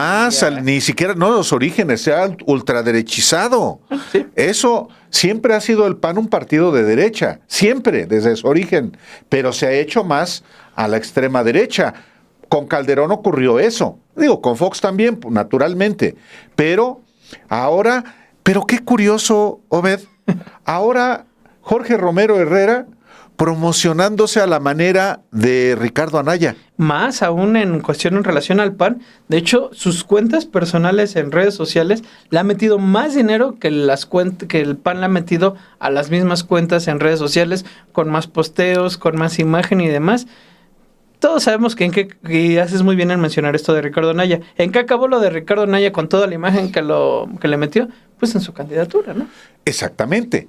ni siquiera, no los orígenes, se ha ultraderechizado. ¿Sí? Eso siempre ha sido el PAN un partido de derecha, siempre, desde su origen, pero se ha hecho más a la extrema derecha. Con Calderón ocurrió eso, con Fox también, naturalmente, pero qué curioso, Obed, ahora Jorge Romero Herrera promocionándose a la manera de Ricardo Anaya. Más aún en cuestión en relación al PAN. De hecho, sus cuentas personales en redes sociales le ha metido más dinero que el PAN le ha metido a las mismas cuentas en redes sociales, con más posteos, con más imagen y demás. Todos sabemos que haces muy bien en mencionar esto de Ricardo Anaya. ¿En qué acabó lo de Ricardo Anaya con toda la imagen que le metió? Pues en su candidatura, ¿no? Exactamente.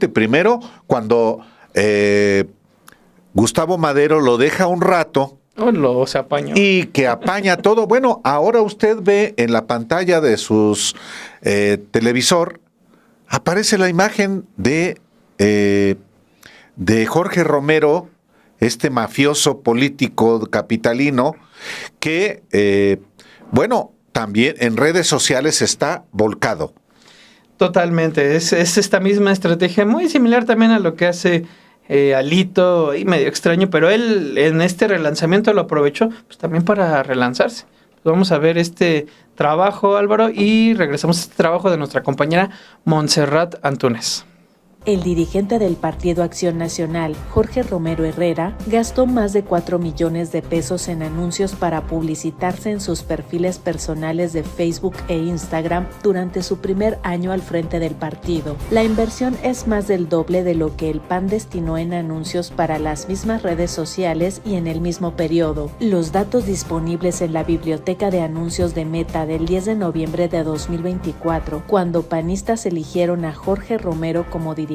Primero, cuando Gustavo Madero lo deja un rato Se apañó. y que apaña todo. Bueno, ahora usted ve en la pantalla de sus televisor, aparece la imagen de Jorge Romero, este mafioso político capitalino, que, también en redes sociales está volcado. Totalmente, es esta misma estrategia, muy similar también a lo que hace Alito, y medio extraño, pero él en este relanzamiento lo aprovechó pues, también para relanzarse. Vamos a ver este trabajo, Álvaro, y regresamos a este trabajo de nuestra compañera Montserrat Antúnez. El dirigente del Partido Acción Nacional, Jorge Romero Herrera, gastó más de 4 millones de pesos en anuncios para publicitarse en sus perfiles personales de Facebook e Instagram durante su primer año al frente del partido. La inversión es más del doble de lo que el PAN destinó en anuncios para las mismas redes sociales y en el mismo periodo. Los datos disponibles en la biblioteca de anuncios de Meta del 10 de noviembre de 2024, cuando panistas eligieron a Jorge Romero como dirigente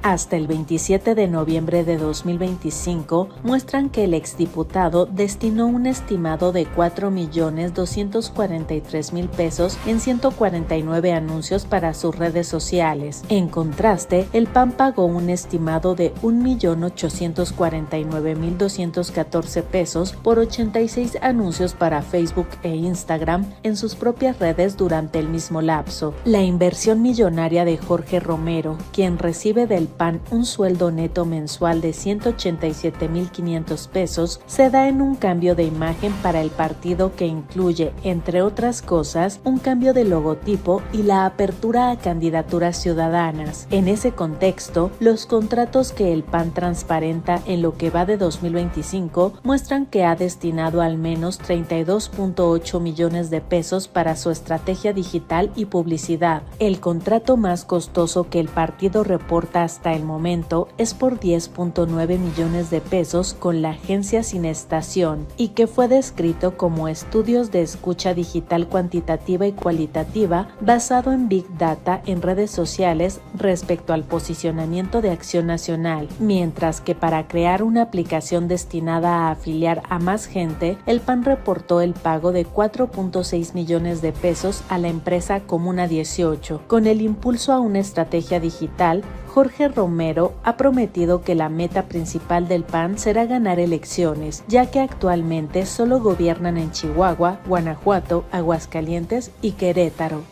hasta el 27 de noviembre de 2025 muestran que el exdiputado destinó un estimado de 4.243.000 pesos en 149 anuncios para sus redes sociales. En contraste, el PAN pagó un estimado de 1.849.214 pesos por 86 anuncios para Facebook e Instagram en sus propias redes durante el mismo lapso. La inversión millonaria de Jorge Romero, quien recibe del PAN un sueldo neto mensual de 187.500 pesos, se da en un cambio de imagen para el partido que incluye, entre otras cosas, un cambio de logotipo y la apertura a candidaturas ciudadanas. En ese contexto, los contratos que el PAN transparenta en lo que va de 2025 muestran que ha destinado al menos 32.8 millones de pesos para su estrategia digital y publicidad. El contrato más costoso que el partido reporta hasta el momento es por 10.9 millones de pesos con la agencia Sin Estación y que fue descrito como estudios de escucha digital cuantitativa y cualitativa basado en Big Data en redes sociales respecto al posicionamiento de Acción Nacional, mientras que para crear una aplicación destinada a afiliar a más gente, el PAN reportó el pago de 4.6 millones de pesos a la empresa Comuna 18. Con el impulso a una estrategia digital, Jorge Romero ha prometido que la meta principal del PAN será ganar elecciones, ya que actualmente solo gobiernan en Chihuahua, Guanajuato, Aguascalientes y Querétaro.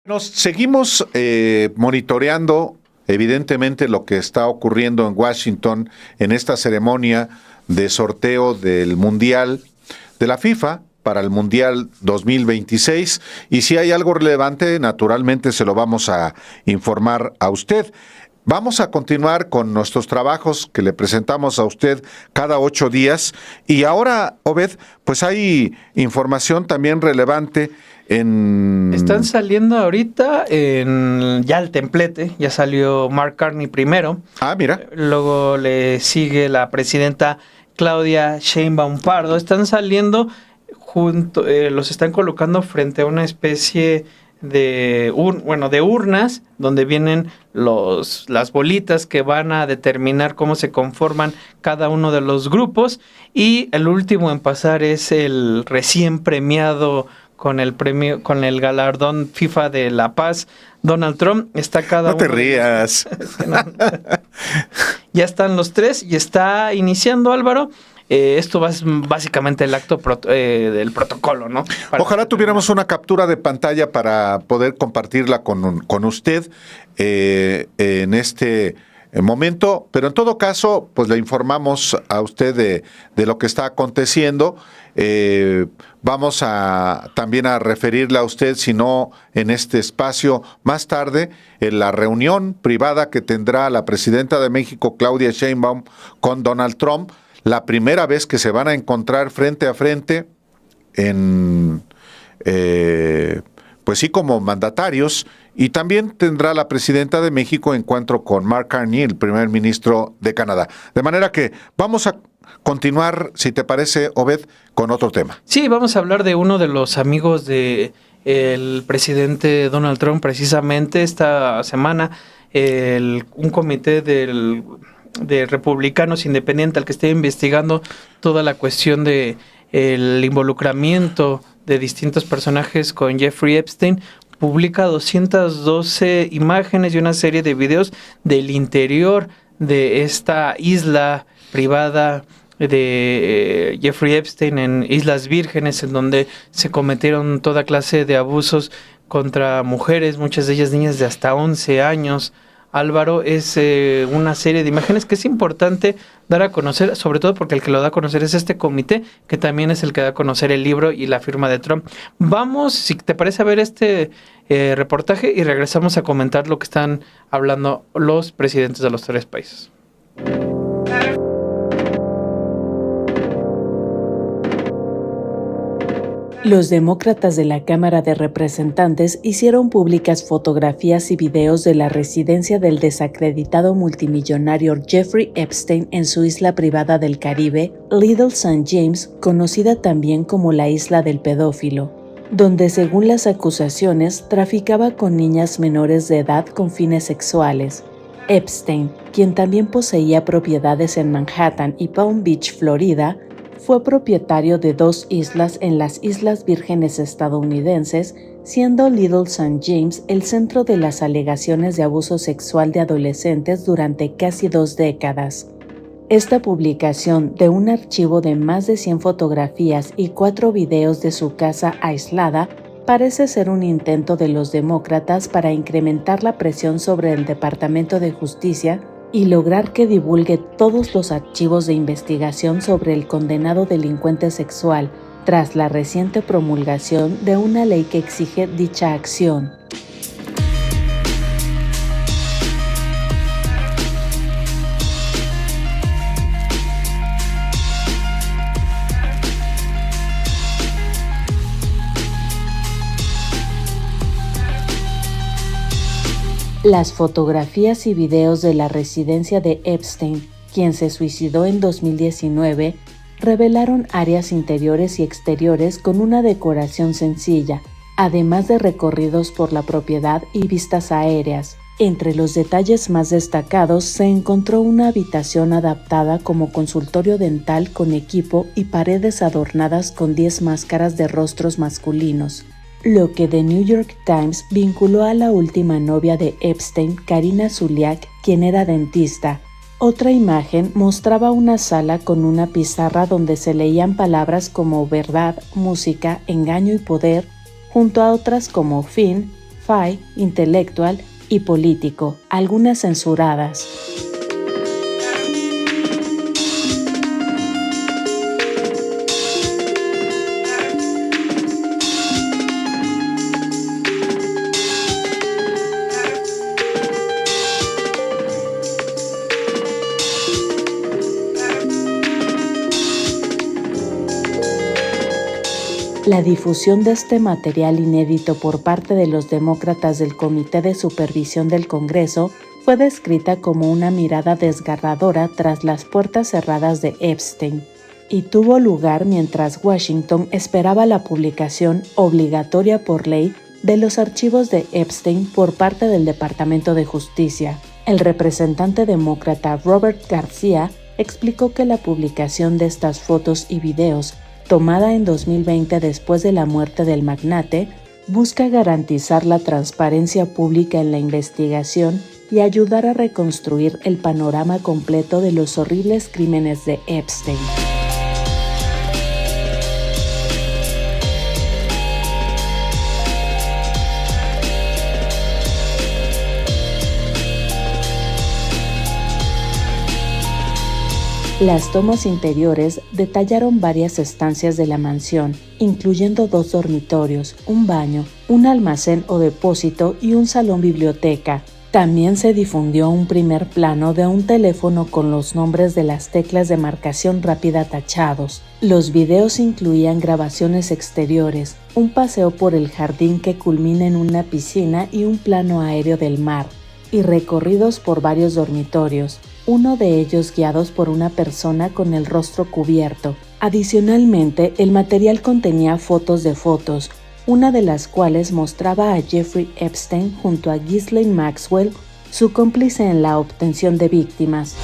Nos seguimos monitoreando evidentemente lo que está ocurriendo en Washington en esta ceremonia de sorteo del Mundial de la FIFA para el Mundial 2026, y si hay algo relevante, naturalmente se lo vamos a informar a usted. Vamos a continuar con nuestros trabajos que le presentamos a usted cada 8 días, y ahora, Obed, pues hay información también relevante en... Están saliendo ahorita ya el templete, ya salió Mark Carney primero. Ah, mira. Luego le sigue la presidenta Claudia Sheinbaum Pardo. Están saliendo los están colocando frente a una especie de urnas donde vienen las bolitas que van a determinar cómo se conforman cada uno de los grupos, y el último en pasar es el recién premiado con el galardón FIFA de la Paz, Donald Trump. Está cada uno. No te rías. Ya están los tres y está iniciando, Álvaro. Esto es básicamente el acto del protocolo, ¿no? Ojalá tuviéramos una captura de pantalla para poder compartirla con usted en este momento, pero en todo caso, pues le informamos a usted de lo que está aconteciendo. Vamos también a referirle a usted, si no en este espacio, más tarde, en la reunión privada que tendrá la presidenta de México, Claudia Sheinbaum, con Donald Trump, la primera vez que se van a encontrar frente a frente pues sí, como mandatarios, y también tendrá la presidenta de México encuentro con Mark Carney, el primer ministro de Canadá. De manera que vamos a continuar, si te parece, Obed, con otro tema. Sí, vamos a hablar de uno de los amigos de el presidente Donald Trump precisamente esta semana. Un comité de republicanos independiente al que esté investigando toda la cuestión de el involucramiento de distintos personajes con Jeffrey Epstein, publica 212 imágenes y una serie de videos del interior de esta isla privada de Jeffrey Epstein en Islas Vírgenes, en donde se cometieron toda clase de abusos contra mujeres, muchas de ellas niñas de hasta 11 años. Álvaro, es una serie de imágenes que es importante dar a conocer, sobre todo porque el que lo da a conocer es este comité, que también es el que da a conocer el libro y la firma de Trump. Vamos, si te parece, a ver este reportaje y regresamos a comentar lo que están hablando los presidentes de los 3 países. Los demócratas de la Cámara de Representantes hicieron públicas fotografías y videos de la residencia del desacreditado multimillonario Jeffrey Epstein en su isla privada del Caribe, Little St. James, conocida también como la isla del pedófilo, donde según las acusaciones traficaba con niñas menores de edad con fines sexuales. Epstein, quien también poseía propiedades en Manhattan y Palm Beach, Florida, fue propietario de 2 islas en las Islas Vírgenes estadounidenses, siendo Little St. James el centro de las alegaciones de abuso sexual de adolescentes durante casi 2 décadas. Esta publicación de un archivo de más de 100 fotografías y 4 videos de su casa aislada parece ser un intento de los demócratas para incrementar la presión sobre el Departamento de Justicia y lograr que divulgue todos los archivos de investigación sobre el condenado delincuente sexual tras la reciente promulgación de una ley que exige dicha acción. Las fotografías y videos de la residencia de Epstein, quien se suicidó en 2019, revelaron áreas interiores y exteriores con una decoración sencilla, además de recorridos por la propiedad y vistas aéreas. Entre los detalles más destacados se encontró una habitación adaptada como consultorio dental con equipo y paredes adornadas con 10 máscaras de rostros masculinos, lo que The New York Times vinculó a la última novia de Epstein, Karina Zuliak, quien era dentista. Otra imagen mostraba una sala con una pizarra donde se leían palabras como verdad, música, engaño y poder, junto a otras como fin, fi, intelectual y político, algunas censuradas. La difusión de este material inédito por parte de los demócratas del Comité de Supervisión del Congreso fue descrita como una mirada desgarradora tras las puertas cerradas de Epstein, y tuvo lugar mientras Washington esperaba la publicación obligatoria por ley de los archivos de Epstein por parte del Departamento de Justicia. El representante demócrata Robert García explicó que la publicación de estas fotos y videos tomada en 2020 después de la muerte del magnate, busca garantizar la transparencia pública en la investigación y ayudar a reconstruir el panorama completo de los horribles crímenes de Epstein. Las tomas interiores detallaron varias estancias de la mansión, incluyendo 2 dormitorios, un baño, un almacén o depósito y un salón biblioteca. También se difundió un primer plano de un teléfono con los nombres de las teclas de marcación rápida tachados. Los videos incluían grabaciones exteriores, un paseo por el jardín que culmina en una piscina y un plano aéreo del mar, y recorridos por varios dormitorios, uno de ellos guiados por una persona con el rostro cubierto. Adicionalmente, el material contenía fotos de fotos, una de las cuales mostraba a Jeffrey Epstein junto a Ghislaine Maxwell, su cómplice en la obtención de víctimas.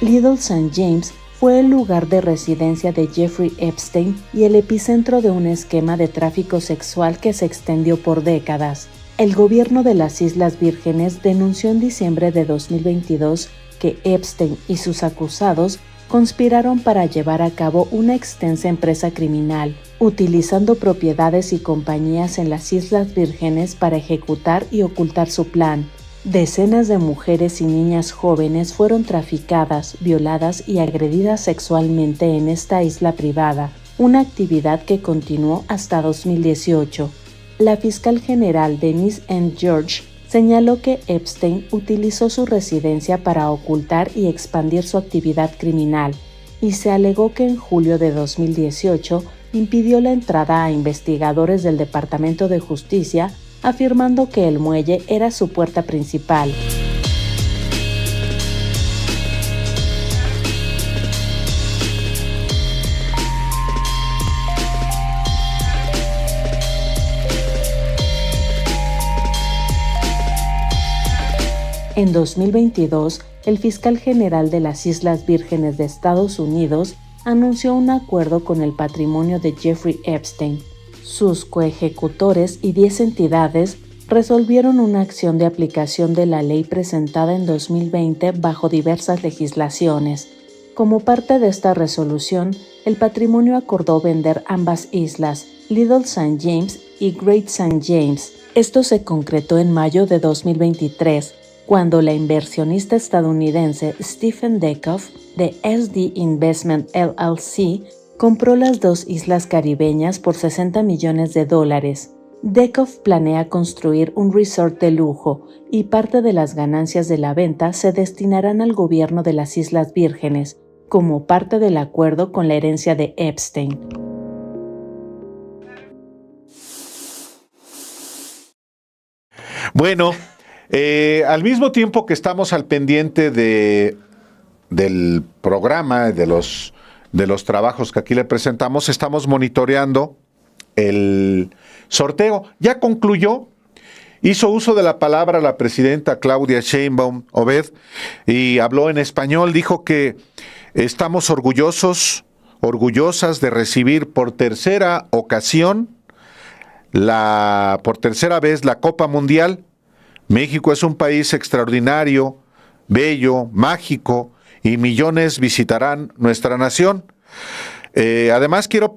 Little St. James fue el lugar de residencia de Jeffrey Epstein y el epicentro de un esquema de tráfico sexual que se extendió por décadas. El gobierno de las Islas Vírgenes denunció en diciembre de 2022 que Epstein y sus acusados conspiraron para llevar a cabo una extensa empresa criminal, utilizando propiedades y compañías en las Islas Vírgenes para ejecutar y ocultar su plan. Decenas de mujeres y niñas jóvenes fueron traficadas, violadas y agredidas sexualmente en esta isla privada, una actividad que continuó hasta 2018. La fiscal general Denise N. George señaló que Epstein utilizó su residencia para ocultar y expandir su actividad criminal, y se alegó que en julio de 2018 impidió la entrada a investigadores del Departamento de Justicia, afirmando que el muelle era su puerta principal. En 2022, el fiscal general de las Islas Vírgenes de Estados Unidos anunció un acuerdo con el patrimonio de Jeffrey Epstein. Sus coejecutores y 10 entidades resolvieron una acción de aplicación de la ley presentada en 2020 bajo diversas legislaciones. Como parte de esta resolución, el patrimonio acordó vender ambas islas, Little St. James y Great St. James. Esto se concretó en mayo de 2023, cuando la inversionista estadounidense Stephen Dekoff de SD Investment LLC compró las dos islas caribeñas por $60 millones. Dekoff planea construir un resort de lujo y parte de las ganancias de la venta se destinarán al gobierno de las Islas Vírgenes, como parte del acuerdo con la herencia de Epstein. Bueno, al mismo tiempo que estamos al pendiente del programa, de los trabajos que aquí le presentamos, estamos monitoreando el sorteo. Ya concluyó, hizo uso de la palabra la presidenta Claudia Sheinbaum Obed y habló en español, dijo que estamos orgullosas de recibir por tercera ocasión, por tercera vez la Copa Mundial. México es un país extraordinario, bello, mágico, y millones visitarán nuestra nación. Además quiero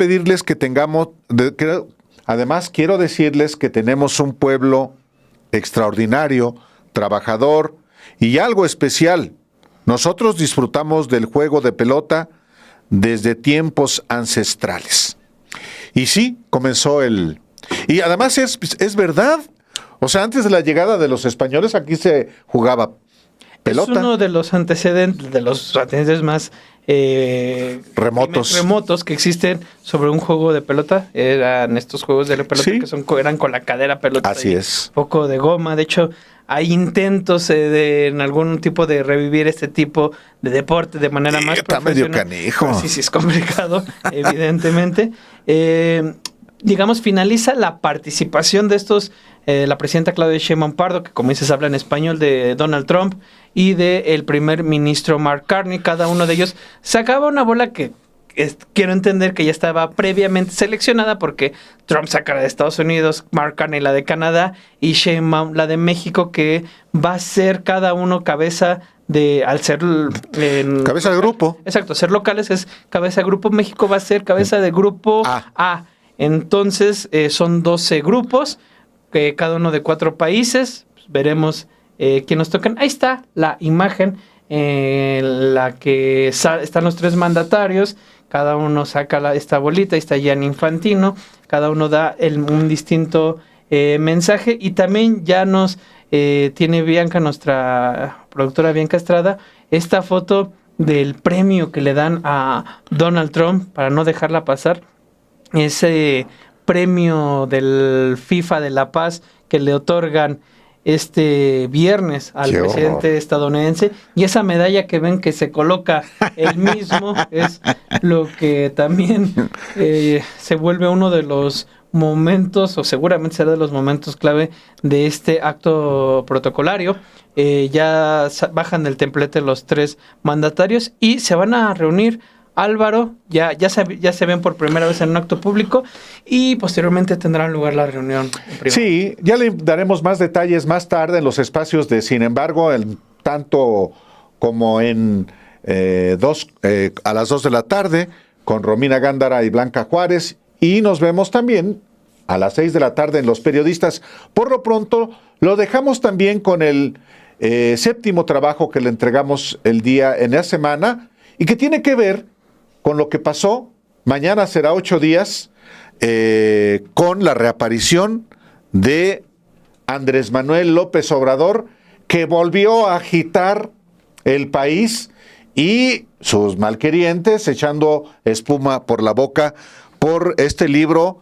decirles que tenemos un pueblo extraordinario, trabajador y algo especial. Nosotros disfrutamos del juego de pelota desde tiempos ancestrales. Y sí, comenzó y además es verdad. O sea, antes de la llegada de los españoles aquí se jugaba pelota. Es uno de los antecedentes más remotos que existen sobre un juego de pelota. Eran estos juegos de la pelota, ¿sí? Que eran con la cadera pelota. Así es. Un poco de goma. De hecho, hay intentos en algún tipo de revivir este tipo de deporte de manera más profesional. Está medio canijo. Sí, es complicado, evidentemente. Digamos, finaliza la participación de estos, la presidenta Claudia Sheinbaum Pardo, que como dices habla en español, de Donald Trump y del primer ministro Mark Carney. Cada uno de ellos sacaba una bola que quiero entender que ya estaba previamente seleccionada, porque Trump saca la de Estados Unidos, Mark Carney la de Canadá y Sheinbaum la de México, que va a ser cada uno cabeza al ser cabeza de grupo. Exacto, ser locales es cabeza de grupo. México va a ser cabeza de grupo A. Entonces, son 12 grupos, cada uno de 4 países. Veremos quién nos tocan. Ahí está la imagen en la que están los 3 mandatarios. Cada uno saca esta bolita. Ahí está Gianni Infantino. Cada uno da un distinto mensaje. Y también ya nos tiene Bianca, nuestra productora Bianca Estrada, esta foto del premio que le dan a Donald Trump para no dejarla pasar. Ese premio del FIFA de la Paz que le otorgan este viernes al ¡Qué presidente horror! estadounidense, y esa medalla que ven que se coloca él mismo es lo que también se vuelve uno de los momentos, o seguramente será de los momentos clave de este acto protocolario. Ya bajan del templete los 3 mandatarios y se van a reunir. Álvaro, ya se ven por primera vez en un acto público y posteriormente tendrá lugar la reunión privada. Sí, ya le daremos más detalles más tarde en los espacios de Sin embargo, tanto como en a las 2 de la tarde con Romina Gándara y Blanca Juárez, y nos vemos también a las 6 de la tarde en Los Periodistas. Por lo pronto, lo dejamos también con el 7º trabajo que le entregamos en la semana y que tiene que ver con lo que pasó. Mañana será 8 días con la reaparición de Andrés Manuel López Obrador, que volvió a agitar el país y sus malquerientes echando espuma por la boca por este libro,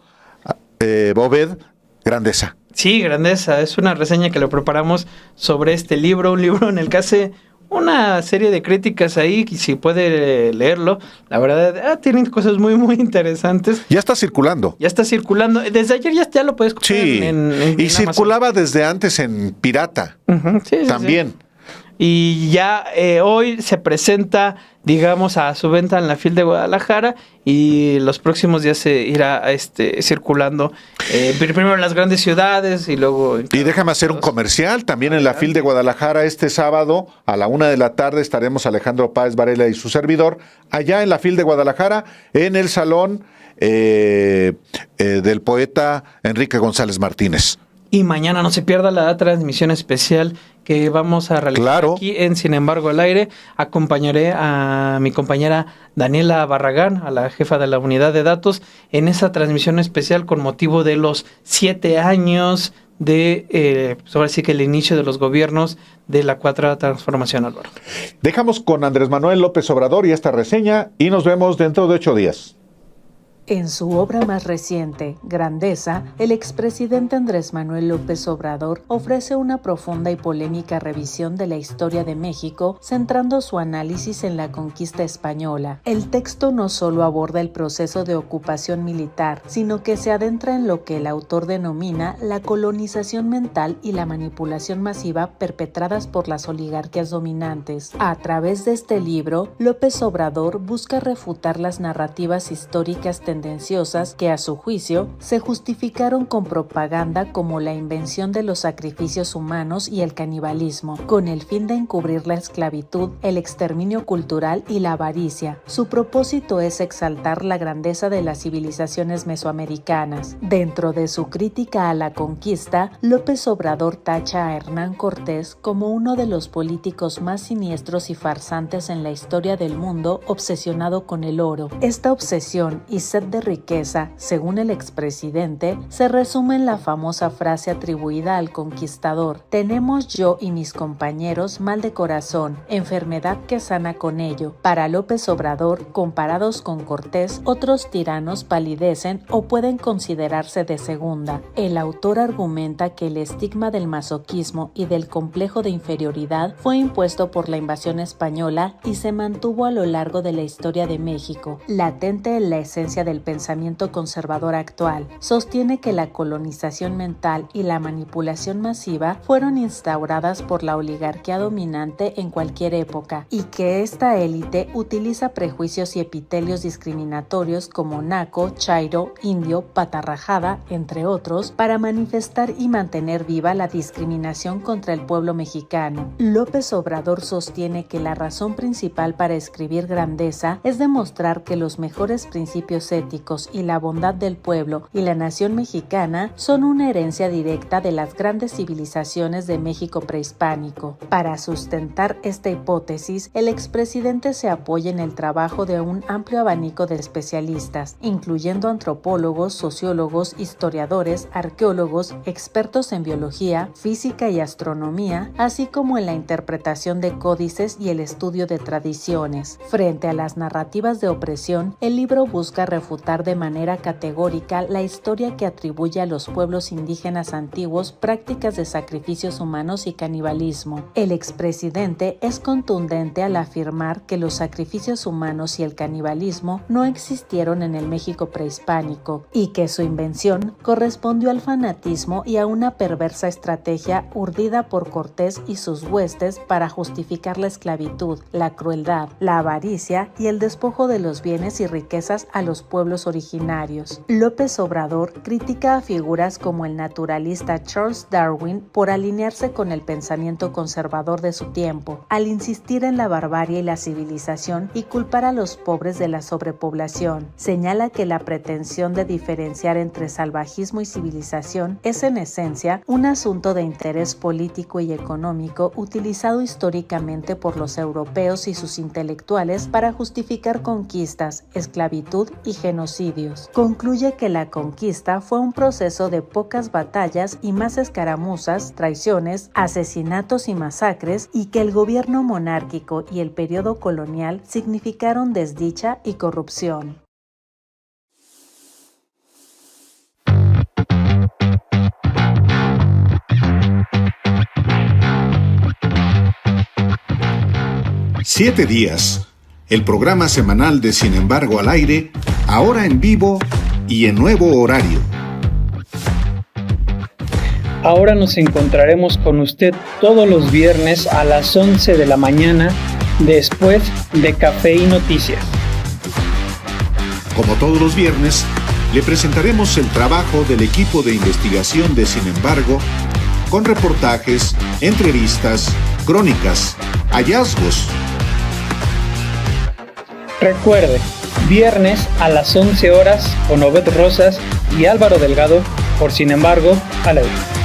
Boved, Grandeza. Sí, Grandeza, es una reseña que le preparamos sobre este libro, un libro en el que hace una serie de críticas ahí, y si puede leerlo, la verdad, tienen cosas muy, muy interesantes. Ya está circulando. Ya está circulando. Desde ayer ya lo puedes escuchar Sí, y circulaba desde antes en pirata. Uh-huh, sí, también. Sí. Y ya hoy se presenta, digamos, a su venta en la FIL de Guadalajara, y los próximos días se irá circulando primero en las grandes ciudades y luego... Y déjame hacer un comercial, también en la FIL de Guadalajara este sábado a la 1 de la tarde estaremos Alejandro Páez Varela y su servidor, allá en la FIL de Guadalajara, en el salón del poeta Enrique González Martínez. Y mañana no se pierda la transmisión especial que vamos a realizar aquí en Sin embargo al aire. Acompañaré a mi compañera Daniela Barragán, a la jefa de la unidad de datos, en esa transmisión especial con motivo de los 7 años de, ahora sí que el inicio de los gobiernos de la 4ª transformación, Álvaro. Dejamos con Andrés Manuel López Obrador y esta reseña y nos vemos dentro de 8 días. En su obra más reciente, Grandeza, el expresidente Andrés Manuel López Obrador ofrece una profunda y polémica revisión de la historia de México, centrando su análisis en la conquista española. El texto no solo aborda el proceso de ocupación militar, sino que se adentra en lo que el autor denomina la colonización mental y la manipulación masiva perpetradas por las oligarquías dominantes. A través de este libro, López Obrador busca refutar las narrativas históricas tendenciosas que a su juicio se justificaron con propaganda, como la invención de los sacrificios humanos y el canibalismo, con el fin de encubrir la esclavitud, el exterminio cultural y la avaricia. Su propósito es exaltar la grandeza de las civilizaciones mesoamericanas. Dentro de su crítica a la conquista, López Obrador tacha a Hernán Cortés como uno de los políticos más siniestros y farsantes en la historia del mundo, obsesionado con el oro. Esta obsesión y sed de riqueza, según el expresidente, se resume en la famosa frase atribuida al conquistador: tenemos yo y mis compañeros mal de corazón, enfermedad que sana con ello. Para López Obrador, comparados con Cortés, otros tiranos palidecen o pueden considerarse de segunda. El autor argumenta que el estigma del masoquismo y del complejo de inferioridad fue impuesto por la invasión española y se mantuvo a lo largo de la historia de México, latente en la esencia del pensamiento conservador actual. Sostiene que la colonización mental y la manipulación masiva fueron instauradas por la oligarquía dominante en cualquier época, y que esta élite utiliza prejuicios y epitelios discriminatorios como naco, chairo, indio, patarrajada, entre otros, para manifestar y mantener viva la discriminación contra el pueblo mexicano. López Obrador sostiene que la razón principal para escribir Grandeza es demostrar que los mejores principios éticos y la bondad del pueblo y la nación mexicana son una herencia directa de las grandes civilizaciones de México prehispánico. Para sustentar esta hipótesis, el expresidente se apoya en el trabajo de un amplio abanico de especialistas, incluyendo antropólogos, sociólogos, historiadores, arqueólogos, expertos en biología, física y astronomía, así como en la interpretación de códices y el estudio de tradiciones. Frente a las narrativas de opresión, el libro busca refutar refutar de manera categórica la historia que atribuye a los pueblos indígenas antiguos prácticas de sacrificios humanos y canibalismo. El expresidente es contundente al afirmar que los sacrificios humanos y el canibalismo no existieron en el México prehispánico y que su invención correspondió al fanatismo y a una perversa estrategia urdida por Cortés y sus huestes para justificar la esclavitud, la crueldad, la avaricia y el despojo de los bienes y riquezas a los pueblos originarios. López Obrador critica a figuras como el naturalista Charles Darwin por alinearse con el pensamiento conservador de su tiempo, al insistir en la barbarie y la civilización y culpar a los pobres de la sobrepoblación. Señala que la pretensión de diferenciar entre salvajismo y civilización es en esencia un asunto de interés político y económico utilizado históricamente por los europeos y sus intelectuales para justificar conquistas, esclavitud y genocidios. Concluye que la conquista fue un proceso de pocas batallas y más escaramuzas, traiciones, asesinatos y masacres, y que el gobierno monárquico y el periodo colonial significaron desdicha y corrupción. Siete días, el programa semanal de Sin embargo al aire, ahora en vivo y en nuevo horario. Ahora nos encontraremos con usted todos los viernes a las 11 de la mañana, después de Café y Noticias. Como todos los viernes, le presentaremos el trabajo del equipo de investigación de Sin embargo, con reportajes, entrevistas, crónicas, hallazgos. Recuerde, viernes a las 11 horas con Obed Rosas y Álvaro Delgado, por Sin embargo, al aire.